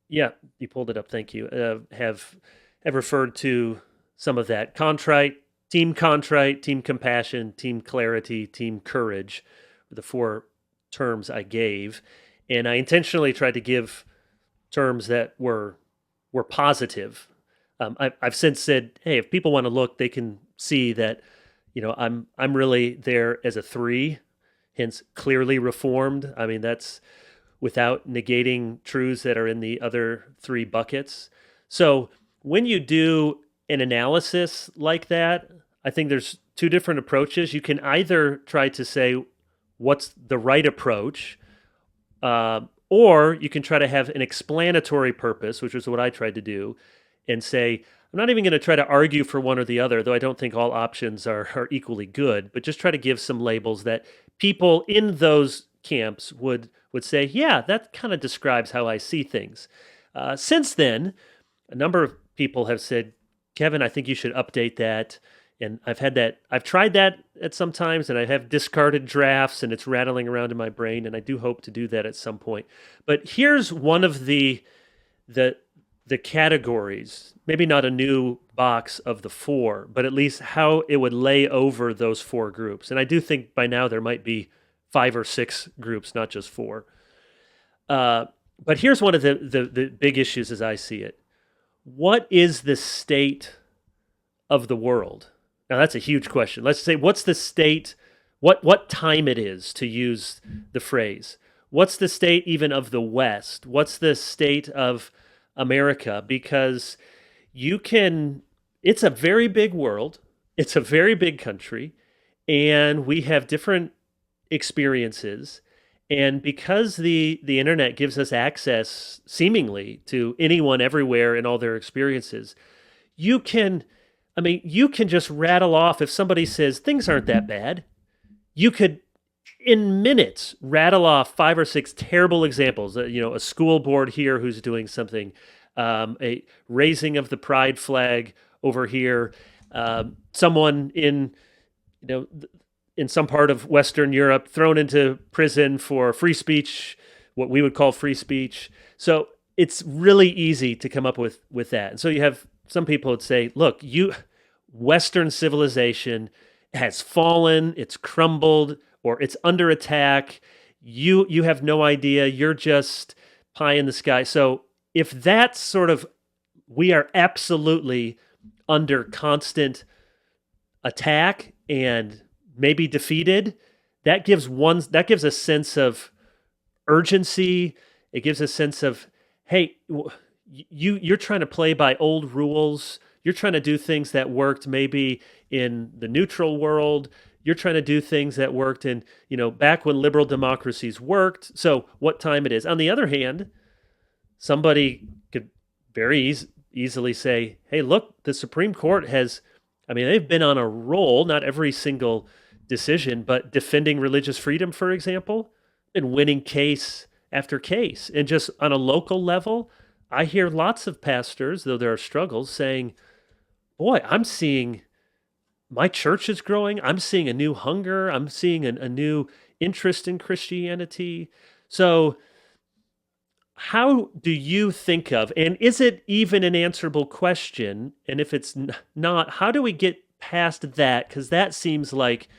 yeah, you pulled it up. Thank you. Have referred to some of that. Contrite, team compassion, team clarity, team courage were the 4 terms I gave. And I intentionally tried to give terms that were positive. I've since said, hey, if people want to look, they can see that, I'm really there as a 3, hence clearly reformed. I mean, that's without negating truths that are in the other 3 buckets. So when you do an analysis like that, I think there's 2 different approaches. You can either try to say what's the right approach, or you can try to have an explanatory purpose, which is what I tried to do, and say, I'm not even going to try to argue for one or the other, though I don't think all options are equally good, but just try to give some labels that people in those camps would say, yeah, that kind of describes how I see things. Since then, a number of people have said, Kevin, I think you should update that And I've tried that at some times, and I have discarded drafts, and it's rattling around in my brain, and I do hope to do that at some point. But here's one of the the categories, maybe not a new box of the four, but at least how it would lay over those four groups. And I do think by now there might be five or six groups, not just four. Uh, but here's one of the big issues as I see it. What is the state of the world? Now that's a huge question. Let's say what's the state, what time it is, to use the phrase. What's the state even of the West? What's the state of America? Because you can it's a very big world. It's a very big country, and we have different experiences. And because the internet gives us access seemingly to anyone everywhere and all their experiences, you can you can just rattle off if somebody says things aren't that bad. You could in minutes rattle off five or six terrible examples. A school board here who's doing something, a raising of the pride flag over here, someone in you know in some part of Western Europe thrown into prison for free speech, what we would call free speech. So it's really easy to come up with that. And so you have some people would say, look, Western civilization has fallen, it's crumbled, or it's under attack. You have no idea. You're just pie in the sky. So if that's sort of we are absolutely under constant attack and maybe defeated, that gives a sense of urgency. It gives a sense of, hey, you're trying to play by old rules. You're trying to do things that worked maybe in the neutral world. You're trying to do things that worked in, back when liberal democracies worked. So what time it is. On the other hand, somebody could very easily say, hey, look, the Supreme Court they've been on a roll, not every single decision, but defending religious freedom, for example, and winning case after case. And just on a local level, I hear lots of pastors, though there are struggles, saying, boy, I'm seeing my church is growing. I'm seeing a new hunger. I'm seeing a new interest in Christianity. So how do you think of, and is it even an answerable question? And if it's not, how do we get past that? Because that seems like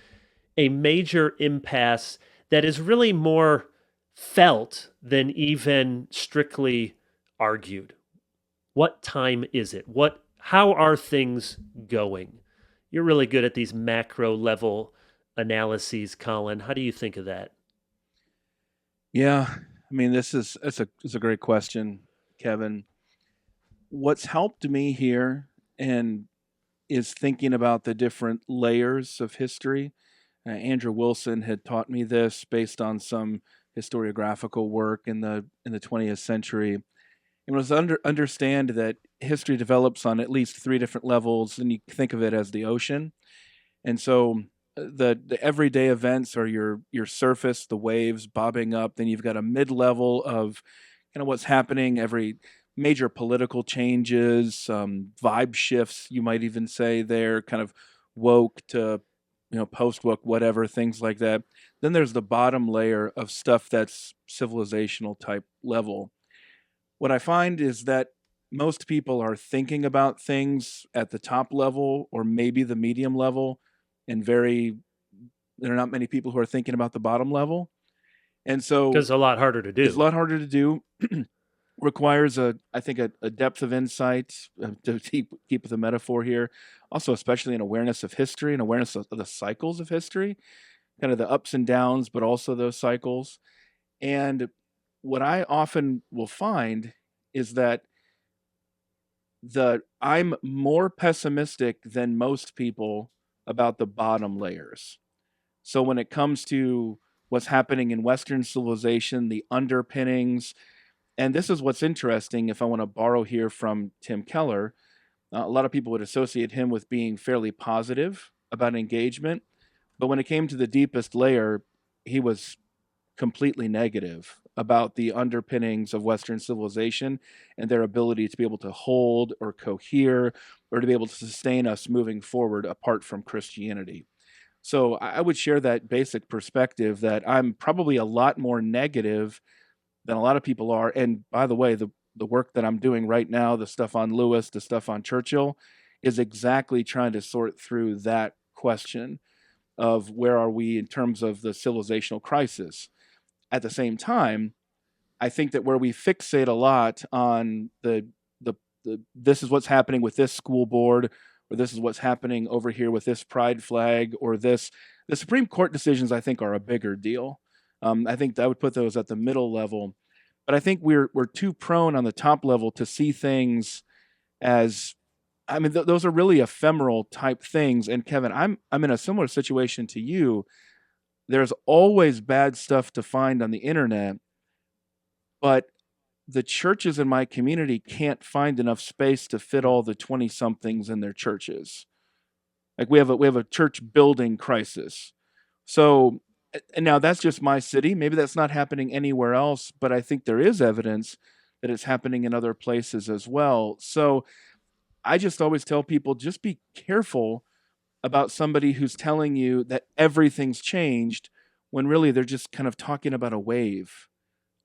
a major impasse that is really more felt than even strictly argued. What time is it? How are things going? You're really good at these macro level analyses, Collin. How do you think of that? Yeah, it's a great question, Kevin. What's helped me here and is thinking about the different layers of history. Andrew Wilson had taught me this based on some historiographical work in the 20th century. It was understand that history develops on at least three different levels, and you think of it as the ocean. And so the everyday events are your surface, the waves bobbing up. Then you've got a mid level of kind of what's happening, every major political changes, vibe shifts, you might even say there, kind of woke to post woke, whatever, things like that. Then there's the bottom layer of stuff that's civilizational type level. What I find is that most people are thinking about things at the top level or maybe the medium level, and there are not many people who are thinking about the bottom level. And so Because it's a lot harder to it's a do. lot harder to do. Requires I think a depth of insight, to keep with the metaphor here. Also, especially an awareness of history and awareness of the cycles of history, kind of the ups and downs, but also those cycles. And what I often will find is that I'm more pessimistic than most people about the bottom layers. So when it comes to what's happening in Western civilization, the underpinnings, and this is what's interesting, if I want to borrow here from Tim Keller, a lot of people would associate him with being fairly positive about engagement. But when it came to the deepest layer, he was completely negative about the underpinnings of Western civilization and their ability to be able to hold or cohere or to be able to sustain us moving forward apart from Christianity. So I would share that basic perspective that I'm probably a lot more negative than a lot of people are. And by the way, the work that I'm doing right now, the stuff on Lewis, the stuff on Churchill, is exactly trying to sort through that question of where are we in terms of the civilizational crisis. At the same time, I think that where we fixate a lot on the this is what's happening with this school board, or this is what's happening over here with this pride flag, or this, the Supreme Court decisions I think are a bigger deal. I think I would put those at the middle level, but I think we're too prone on the top level to see things as, I mean, those are really ephemeral type things. And Kevin, I'm in a similar situation to you. There's always bad stuff to find on the internet, but the churches in my community can't find enough space to fit all the 20 somethings in their churches. Like we have a church building crisis. So, and now that's just my city. Maybe that's not happening anywhere else, but I think there is evidence that it's happening in other places as well. So I just always tell people, just be careful about somebody who's telling you that everything's changed when really they're just kind of talking about a wave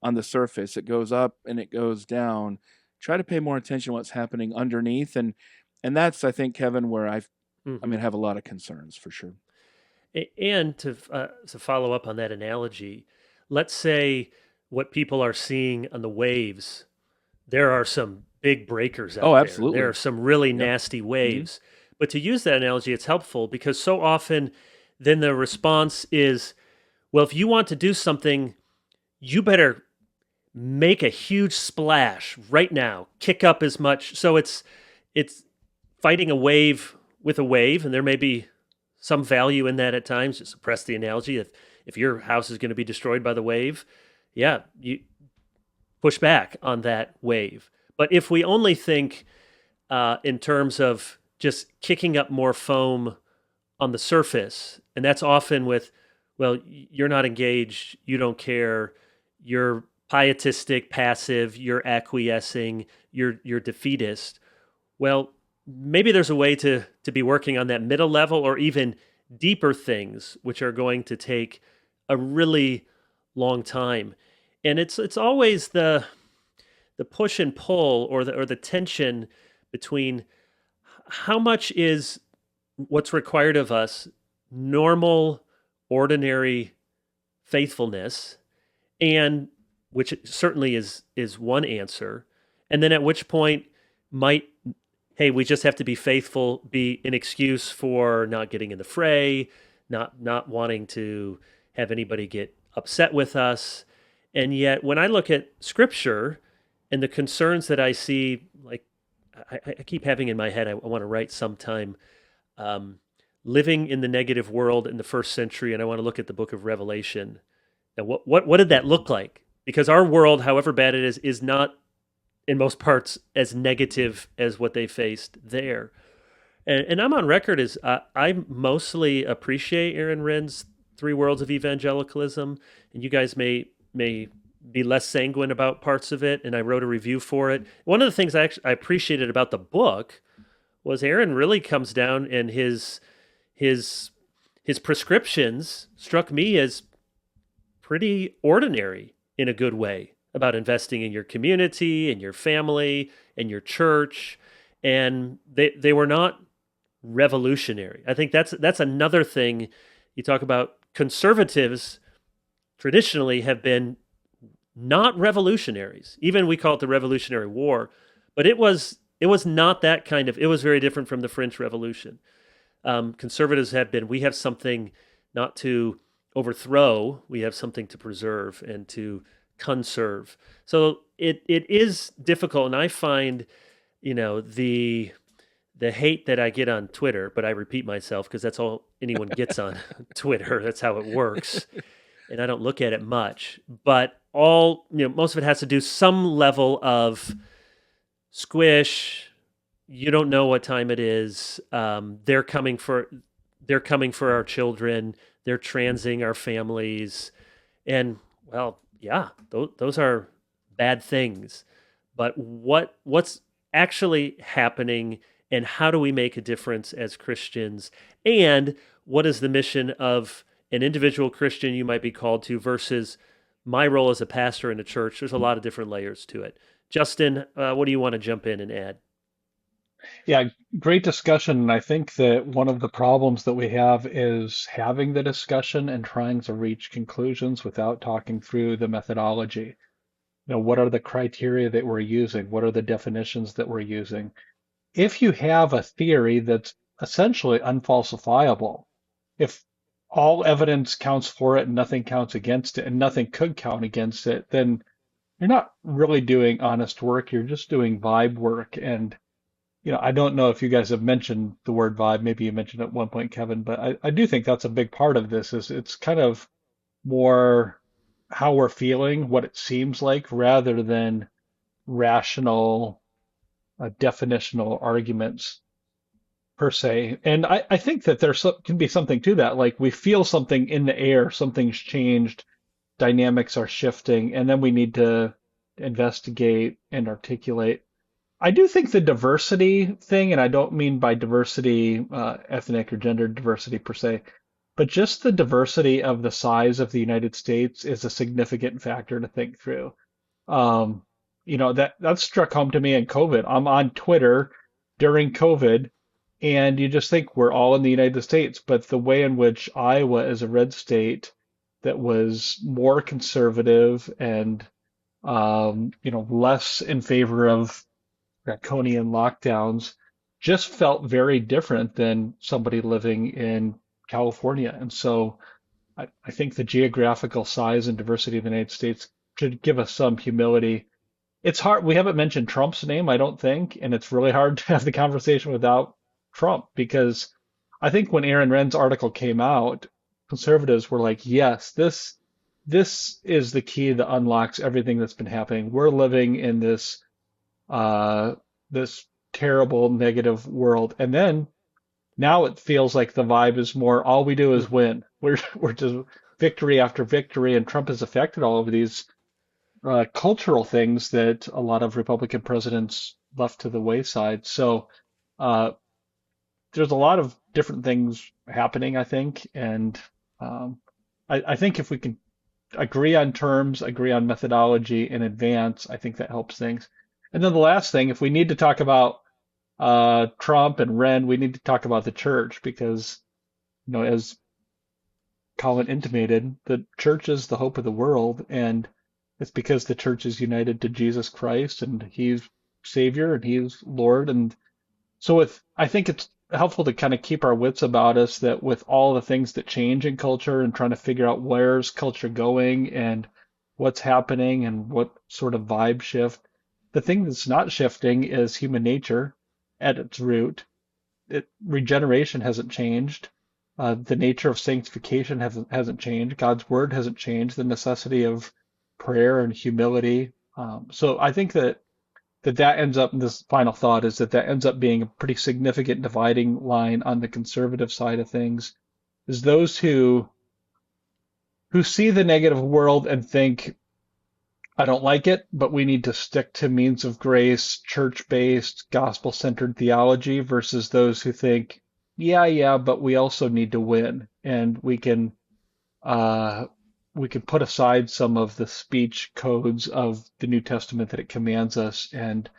on the surface. It goes up and it goes down. Try to pay more attention to what's happening underneath. And that's, I think, Kevin, where I mean, have a lot of concerns for sure. And to follow up on that analogy, let's say what people are seeing on the waves, there are some big breakers out Oh, there. absolutely. There are some really Yep. nasty waves. But to use that analogy, it's helpful because so often then the response is, well, if you want to do something, you better make a huge splash right now, kick up as much. So it's fighting a wave with a wave, and there may be some value in that at times. To suppress the analogy, if your house is going to be destroyed by the wave, yeah, you push back on that wave. But if we only think in terms of just kicking up more foam on the surface, and that's often with, well, you're not engaged, you don't care, you're pietistic, passive, you're acquiescing, you're defeatist. Well, maybe there's a way to be working on that middle level or even deeper things, which are going to take a really long time. And it's always the push and pull or the tension between how much is what's required of us normal, ordinary faithfulness, and which certainly is one answer, and then at which point might, hey, we just have to be faithful be an excuse for not getting in the fray, not wanting to have anybody get upset with us. And yet when I look at scripture and the concerns that I see, like I keep having in my head, I want to write sometime, living in the negative world in the first century, and I want to look at the book of Revelation. And what did that look like? Because our world, however bad it is not in most parts as negative as what they faced there. And I'm on record as I mostly appreciate Aaron Rend's Three Worlds of Evangelicalism, and you guys may be less sanguine about parts of it, and I wrote a review for it. One of the things I appreciated about the book was Aaron really comes down, and his prescriptions struck me as pretty ordinary in a good way about investing in your community and your family and your church, and they were not revolutionary. I think that's another thing. You talk about conservatives traditionally have been not revolutionaries. Even we call it the Revolutionary War, but it was not that kind of. It was very different from the French Revolution. Conservatives have been. We have something not to overthrow. We have something to preserve and to conserve. So it is difficult, and I find, the hate that I get on Twitter, but I repeat myself because that's all anyone gets on Twitter. That's how it works. And I don't look at it much, but most of it has to do some level of squish. You don't know what time it is. They're coming for our children. They're transing our families. And Well, yeah, those are bad things. But what's actually happening, and how do we make a difference as Christians? And what is the mission of an individual Christian you might be called to versus my role as a pastor in a church? There's a lot of different layers to it. Justin, what do you want to jump in and add? Yeah, great discussion. And I think that one of the problems that we have is having the discussion and trying to reach conclusions without talking through the methodology. What are the criteria that we're using? What are the definitions that we're using? If you have a theory that's essentially unfalsifiable, if all evidence counts for it and nothing counts against it and nothing could count against it, then you're not really doing honest work. You're just doing vibe work. And I don't know if you guys have mentioned the word vibe. Maybe you mentioned it at one point, Kevin, but I do think that's a big part of this is it's kind of more how we're feeling, what it seems like, rather than rational, definitional arguments per se. And I think that can be something to that. Like we feel something in the air, something's changed, dynamics are shifting, and then we need to investigate and articulate. I do think the diversity thing, and I don't mean by diversity, ethnic or gender diversity per se, but just the diversity of the size of the United States is a significant factor to think through. Um, that struck home to me in COVID. I'm on Twitter during COVID, and you just think we're all in the United States, but the way in which Iowa is a red state that was more conservative and less in favor of draconian lockdowns just felt very different than somebody living in California. And so I think the geographical size and diversity of the United States should give us some humility. It's hard. We haven't mentioned Trump's name, I don't think, and it's really hard to have the conversation without Trump because I think when Aaron Renn's article came out, conservatives were like, yes, this is the key that unlocks everything that's been happening. We're living in uh, this terrible negative world. And then now it feels like the vibe is more all we do is win. We're just victory after victory, and Trump has affected all of these cultural things that a lot of Republican presidents left to the wayside. So uh, there's a lot of different things happening, I think, and I think if we can agree on terms, agree on methodology in advance, I think that helps things. And then the last thing, if we need to talk about Trump and Renn, we need to talk about the church because, as Collin intimated, the church is the hope of the world, and it's because the church is united to Jesus Christ and He's Savior and He's Lord. And so, I think it's helpful to kind of keep our wits about us that with all the things that change in culture and trying to figure out where's culture going and what's happening and what sort of vibe shift, the thing that's not shifting is human nature at its root. Regeneration hasn't changed. The nature of sanctification hasn't changed. God's word hasn't changed. The necessity of prayer and humility. So I think that ends up, this final thought is that ends up being a pretty significant dividing line on the conservative side of things, is those who see the negative world and think, I don't like it, but we need to stick to means of grace, church-based, gospel-centered theology versus those who think, yeah, but we also need to win, and uh, we can put aside some of the speech codes of the New Testament that it commands us, and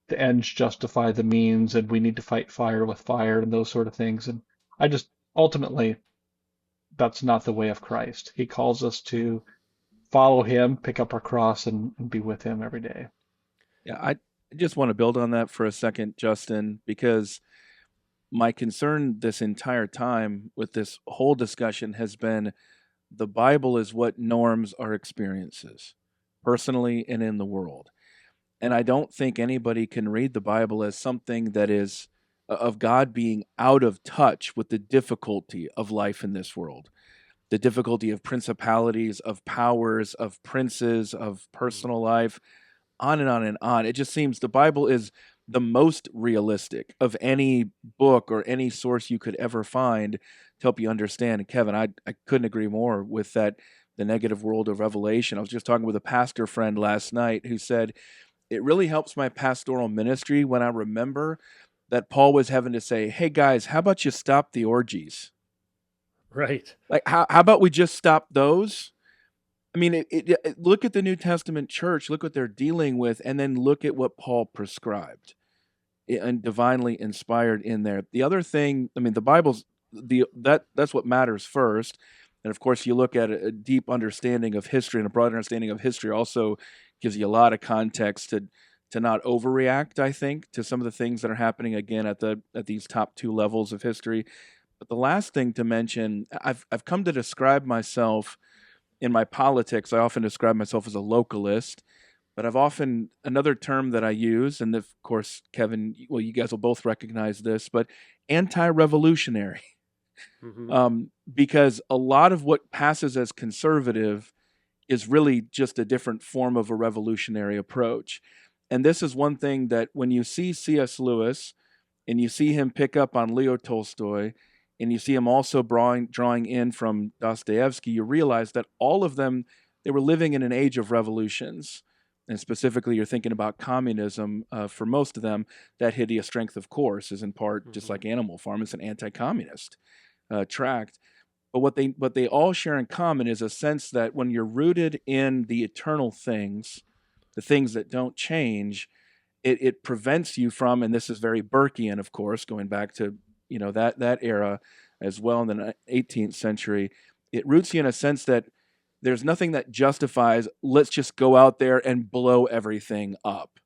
the ends justify the means, and we need to fight fire with fire and those sort of things. And I just ultimately, that's not the way of Christ. He calls us to follow him, pick up our cross, and be with him every day. Yeah, I just want to build on that for a second, Justin, because my concern this entire time with this whole discussion has been the Bible is what norms our experiences, personally and in the world. And I don't think anybody can read the Bible as something that is of God being out of touch with the difficulty of life in this world, the difficulty of principalities, of powers, of princes, of personal life, on and on and on. It just seems the Bible is the most realistic of any book or any source you could ever find to help you understand. And Kevin, I couldn't agree more with that. the negative world of revelation. I was just talking with a pastor friend last night who said, it really helps my pastoral ministry when I remember that Paul was having to say, hey guys, how about you stop the orgies? Right. Like, how about we just stop those? I mean, look at the New Testament church, look what they're dealing with, and then look at what Paul prescribed and divinely inspired in there. The other thing, I mean, the Bible's that's what matters first. And of course, you look at a deep understanding of history, and a broad understanding of history also gives you a lot of context to not overreact, I think, to some of the things that are happening again at these top two levels of history. But the last thing to mention, I've come to describe myself in my politics. I often describe myself as a localist, but another term that I use, and of course, Kevin, well, you guys will both recognize this, but anti-revolutionary. Because a lot of what passes as conservative is really just a different form of a revolutionary approach. And this is one thing that when you see C.S. Lewis and you see him pick up on Leo Tolstoy, and you see him also drawing in from Dostoevsky, you realize that all of them, they were living in an age of revolutions. And specifically, you're thinking about communism. For most of them, that hideous strength, of course, is in part, just like Animal Farm, it's an anti-communist tract. But what they all share in common is a sense that when you're rooted in the eternal things, the things that don't change, it prevents you from, and this is very Burkean, of course, going back to that era as well in the 18th century, it roots you in a sense that there's nothing that justifies, let's just go out there and blow everything up.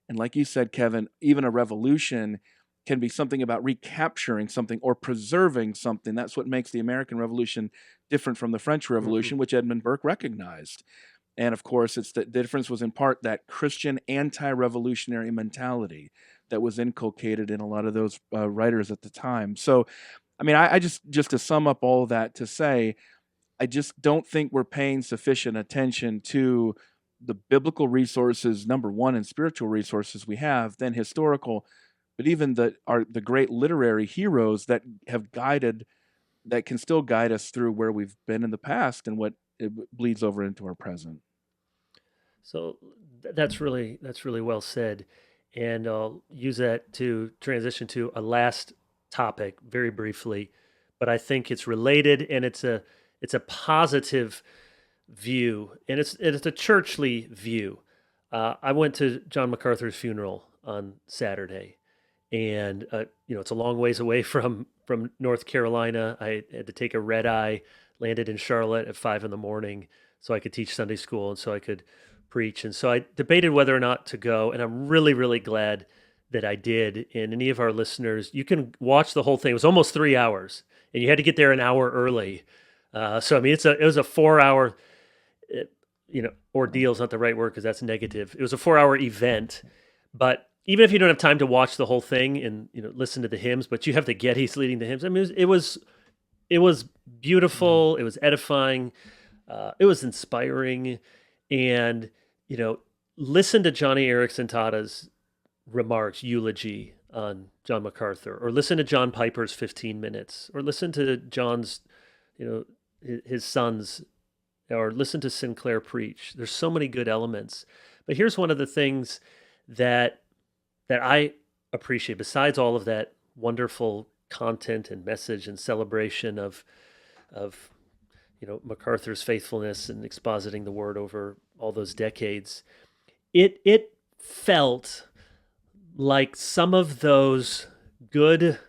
And like you said, Kevin, even a revolution can be something about recapturing something or preserving something. That's what makes the American Revolution different from the French Revolution, which Edmund Burke recognized. And of course, the difference was in part that Christian anti-revolutionary mentality that was inculcated in a lot of those writers at the time. So, I mean, I just to sum up all of that to say, I just don't think we're paying sufficient attention to the biblical resources, number one, and spiritual resources we have, then historical, but even the great literary heroes that have guided, that can still guide us through where we've been in the past and what it bleeds over into our present. So that's really well said. And I'll use that to transition to a last topic very briefly, but I think it's related and it's a positive view, and it's a churchly view. I went to John MacArthur's funeral on Saturday, and it's a long ways away from North Carolina. I had to take a red eye, landed in Charlotte at 5 a.m. so I could teach Sunday school and so I could preach. And so I debated whether or not to go, and I'm really, really glad that I did. And any of our listeners, you can watch the whole thing. It was almost 3 hours, and you had to get there an hour early. So I mean, it was a 4-hour, ordeal is not the right word because that's negative. It was a 4-hour event, but even if you don't have time to watch the whole thing and listen to the hymns, but you have to get he's leading the hymns. I mean, it was beautiful. It was edifying. It was inspiring, and listen to Johnny Erickson Tada's remarks, eulogy on John MacArthur, or listen to John Piper's 15 minutes, or listen to John's, his sons, or listen to Sinclair preach. There's so many good elements. But here's one of the things that I appreciate, besides all of that wonderful content and message and celebration of MacArthur's faithfulness and expositing the word over all those decades. It felt like some of those good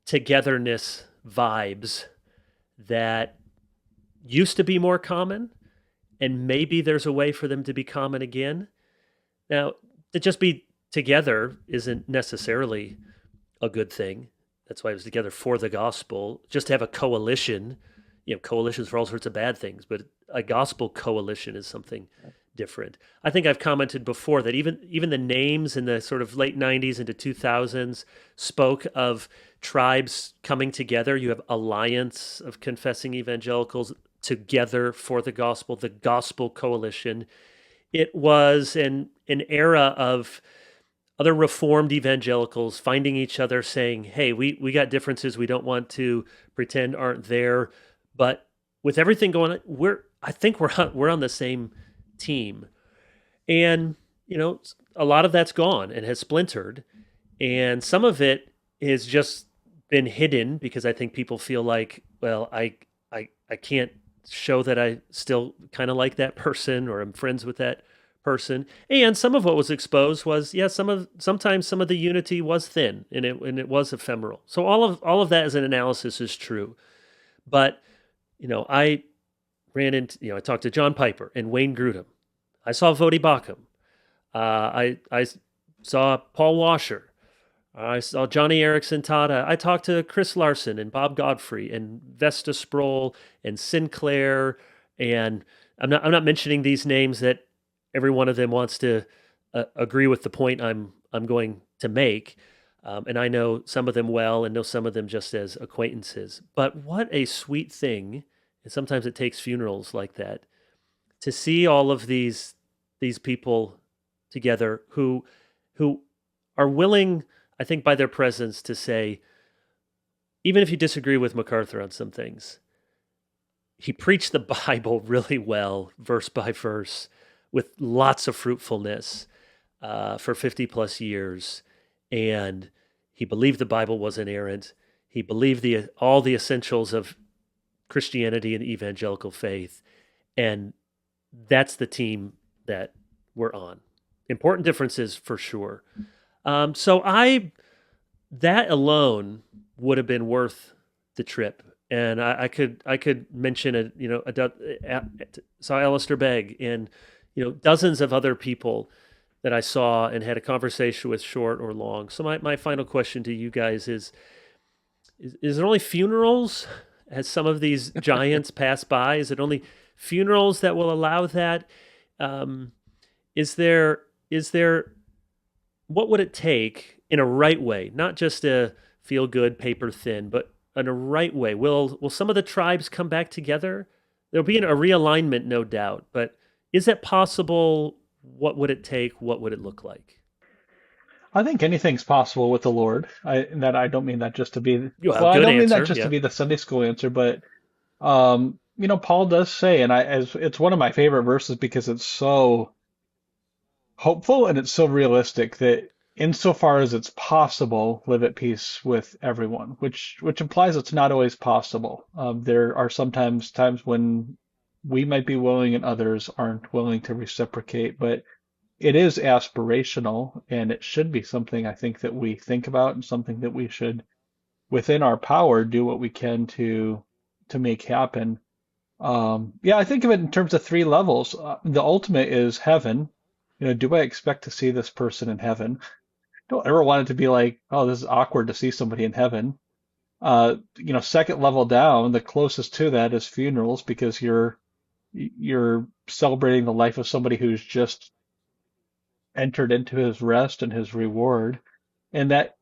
togetherness vibes that used to be more common, and maybe there's a way for them to be common again. Now, to just be together isn't necessarily a good thing. That's why it was together for the gospel. Just to have a coalition, coalitions for all sorts of bad things, but a gospel coalition is something different. I think I've commented before that even the names in the sort of late 90s into 2000s spoke of tribes coming together. You have Alliance of Confessing Evangelicals, Together for the Gospel Coalition. It was an era of other Reformed evangelicals finding each other, saying, hey, we got differences we don't want to pretend aren't there, but with everything going on, I think we're on the same team. And, a lot of that's gone and has splintered. And some of it has just been hidden because I think people feel like, well, I can't show that I still kind of like that person or I'm friends with that person. And some of what was exposed was, yeah, sometimes some of the unity was thin and it was ephemeral. So all of that as an analysis is true. But, I ran into, I talked to John Piper and Wayne Grudem. I saw Vodi Bakum. I saw Paul Washer. I saw Johnny Erickson Tata. I talked to Chris Larson and Bob Godfrey and Vesta Sproul and Sinclair. And I'm not mentioning these names that every one of them wants to agree with the point I'm going to make. And I know some of them well and know some of them just as acquaintances. But what a sweet thing. And sometimes it takes funerals like that to see all of these people together who are willing, I think, by their presence to say, even if you disagree with MacArthur on some things, he preached the Bible really well, verse by verse, with lots of fruitfulness for 50 plus years. And he believed the Bible was inerrant. He believed all the essentials of Christianity and evangelical faith. And that's the team that we're on. Important differences for sure. So that alone would have been worth the trip. And I could mention saw Alistair Begg and dozens of other people that I saw and had a conversation with, short or long. So my final question to you guys is it only funerals as some of these giants pass by? Is it only funerals that will allow that? Is there what would it take in a right way, not just a feel good, paper thin, but in a right way? Will some of the tribes come back together? There'll be a realignment, no doubt, but is that possible? What would it take? What would it look like? I think anything's possible with the Lord. I don't mean that just to be, Well, well, I good don't mean that answer. just to Yeah. be the Sunday school answer, but Paul does say, and it's one of my favorite verses because it's so hopeful and it's so realistic that insofar as it's possible, live at peace with everyone, which implies it's not always possible. There are sometimes times when we might be willing and others aren't willing to reciprocate, but it is aspirational and it should be something I think that we think about and something that we should, within our power, do what we can to make happen. Yeah, I think of it in terms of three levels. The ultimate is heaven. Do I expect to see this person in heaven? Don't ever want it to be like, oh, this is awkward to see somebody in heaven. Second level down, the closest to that is funerals because you're celebrating the life of somebody who's just entered into his rest and his reward, and that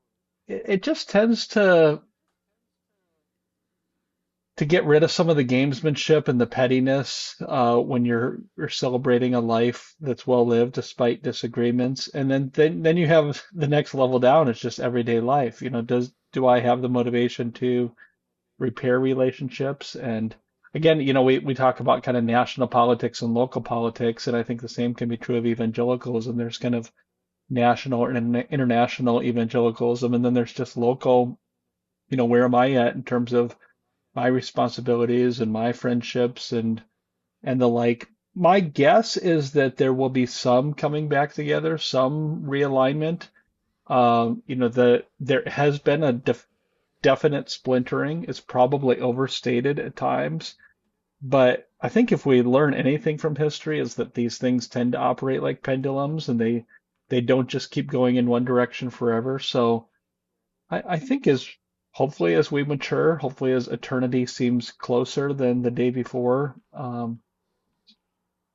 it just tends to get rid of some of the gamesmanship and the pettiness when you're celebrating a life that's well lived despite disagreements. And then you have the next level down. It's just everyday life. Do I have the motivation to repair relationships? And again, we talk about kind of national politics and local politics, and I think the same can be true of evangelicalism. There's kind of national and international evangelicalism, and then there's just local. Where am I at in terms of my responsibilities and my friendships and the like. My guess is that there will be some coming back together, some realignment. There has been a definite splintering. It's probably overstated at times, but I think if we learn anything from history is that these things tend to operate like pendulums and they don't just keep going in one direction forever. So I think hopefully as we mature, hopefully as eternity seems closer than the day before,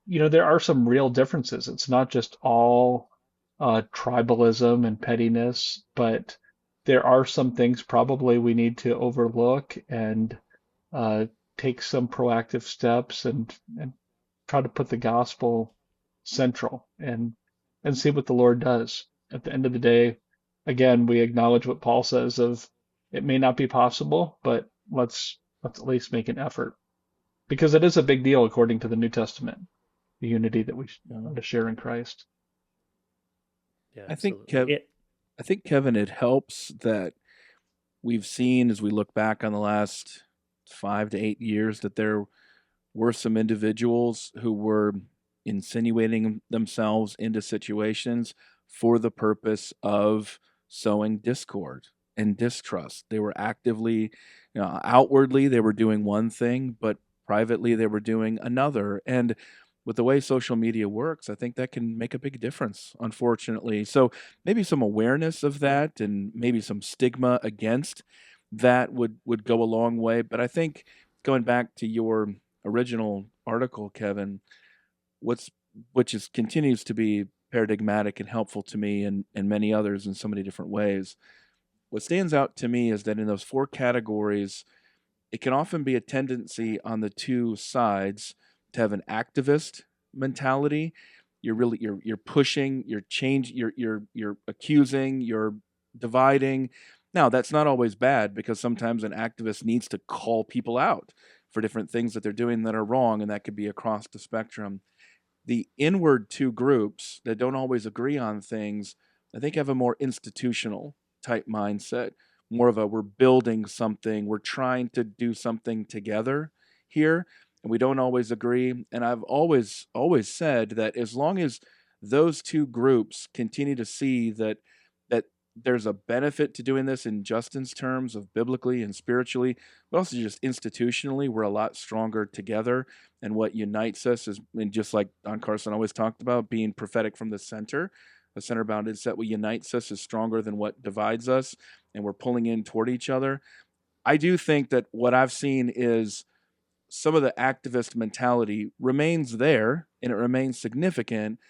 there are some real differences. It's not just all tribalism and pettiness, but there are some things probably we need to overlook and uh, take some proactive steps and try to put the gospel central and see what the Lord does. At the end of the day, again, we acknowledge what Paul says of it may not be possible, but let's at least make an effort. because it is a big deal according to the New Testament, the unity that we Yeah. to share in Christ. Yeah, I think absolutely. I think Kevin, it helps that we've seen as we look back on the last 5 to 8 years that there were some individuals who were insinuating themselves into situations for the purpose of sowing discord and distrust. They were actively, outwardly, they were doing one thing, but privately, they were doing another. And with the way social media works, I think that can make a big difference, unfortunately. So maybe some awareness of that and maybe some stigma against that would go a long way. But I think going back to your original article, Kevin, what's which is continues to be paradigmatic and helpful to me and many others in so many different ways. What stands out to me is that in those four categories, it can often be a tendency on the two sides to have an activist mentality. You're pushing, you're accusing, you're dividing. Now, that's not always bad because sometimes an activist needs to call people out for different things that they're doing that are wrong, and that could be across the spectrum. The inward two groups that don't always agree on things, I think, have a more institutional type mindset, more of a we're building something, we're trying to do something together here, and we don't always agree. And I've always said that as long as those two groups continue to see that there's a benefit to doing this in Justin's terms of biblically and spiritually, but also just institutionally, we're a lot stronger together. And what unites us is, and just like Don Carson always talked about, being prophetic from the center, a center bounded set. What unites us is stronger than what divides us, and we're pulling in toward each other. I do think that what I've seen is some of the activist mentality remains there and it remains significant,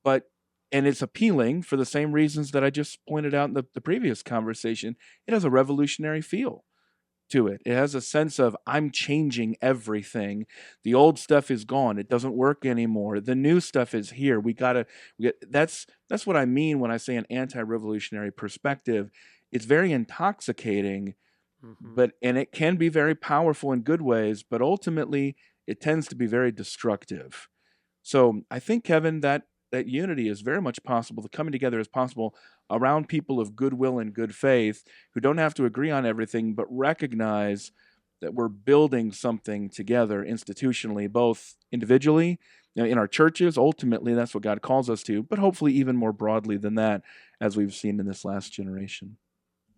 but and it's appealing for the same reasons that I just pointed out in the previous conversation. It has a revolutionary feel to it. It has a sense of I'm changing everything. The old stuff is gone. It doesn't work anymore. The new stuff is here. That's what I mean when I say an anti-revolutionary perspective. It's very intoxicating, Mm-hmm. but and it can be very powerful in good ways, but ultimately it tends to be very destructive. So I think, Kevin, that unity is very much possible. The coming together is possible around people of goodwill and good faith who don't have to agree on everything, but recognize that we're building something together institutionally, both individually, in our churches. Ultimately, that's what God calls us to, but hopefully even more broadly than that, as we've seen in this last generation.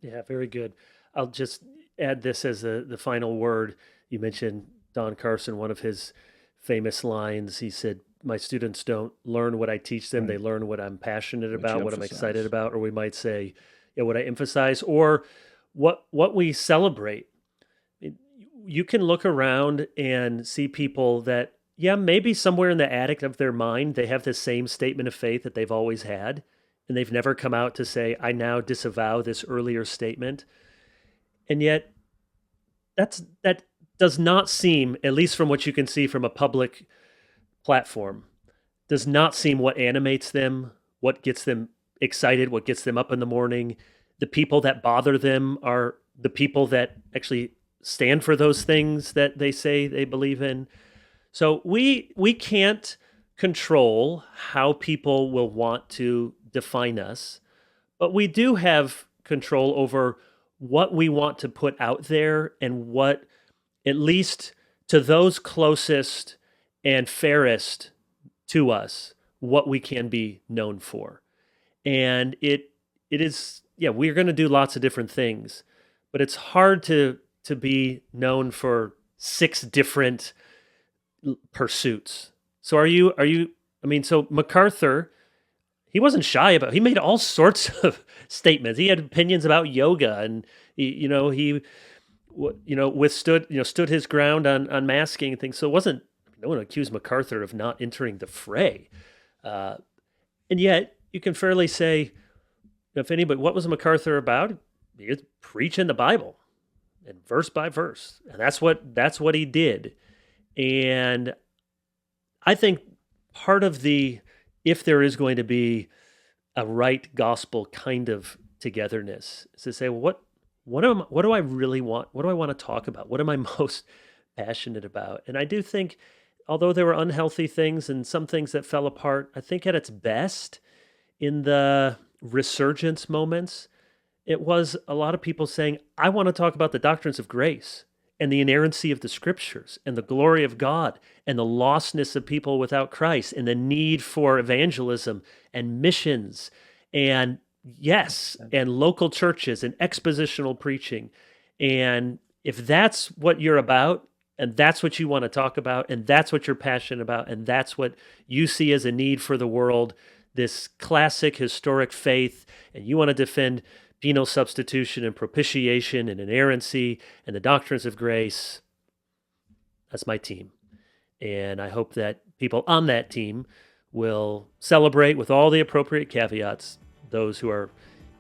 Yeah, very good. I'll just add this as the final word. You mentioned Don Carson, one of his famous lines. He said, "My students don't learn what I teach them; they Right. learn what I'm passionate Which you about, what I'm excited emphasize. about." Or we might say, "Yeah, what I emphasize, or what we celebrate." It- You can look around and see people that, yeah, maybe somewhere in the attic of their mind, they have the same statement of faith that they've always had, and they've never come out to say, "I now disavow this earlier statement." And yet, that does not seem, at least from what you can see from a public platform, does not seem what animates them, what gets them excited, what gets them up in the morning. The people that bother them are the people that actually stand for those things that they say they believe in. So we can't control how people will want to define us, but we do have control over what we want to put out there and what, at least to those closest and fairest to us, what we can be known for. And it is, yeah, we're going to do lots of different things, but it's hard to be known for six different pursuits. So are you I mean, so MacArthur, he wasn't shy about, he made all sorts of statements. He had opinions about yoga, and he withstood, stood his ground on masking and things. So it wasn't, no one accused MacArthur of not entering the fray. Uh, and yet you can fairly say, if anybody, what was MacArthur about? He was preaching the Bible and verse by verse. And that's what he did. And I think part of the, if there is going to be a right gospel kind of togetherness, is to say, well, what do I really want? What do I want to talk about? What am I most passionate about. And I do think, although there were unhealthy things and some things that fell apart, I think at its best, in the resurgence moments, it was a lot of people saying, I want to talk about the doctrines of grace and the inerrancy of the scriptures and the glory of God and the lostness of people without Christ and the need for evangelism and missions and, yes, and local churches and expositional preaching. And if that's what you're about, and that's what you want to talk about, and that's what you're passionate about, and that's what you see as a need for the world, this classic historic faith, and you want to defend penal substitution and propitiation and inerrancy and the doctrines of grace, that's my team. And I hope that people on that team will celebrate with all the appropriate caveats those who are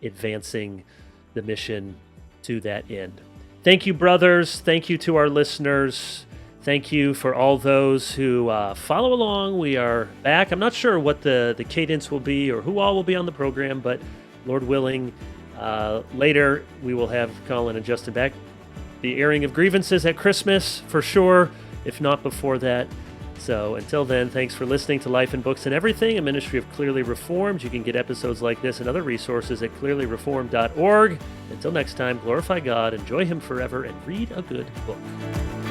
advancing the mission to that end. Thank you, brothers. Thank you to our listeners. Thank you for all those who follow along. We are back. I'm not sure what the cadence will be or who all will be on the program, but Lord willing, later we will have Collin and Justin back. The airing of grievances at Christmas, for sure, if not before that. So until then, thanks for listening to Life in Books and Everything, a ministry of Clearly Reformed. You can get episodes like this and other resources at clearlyreformed.org. Until next time, glorify God, enjoy Him forever, and read a good book.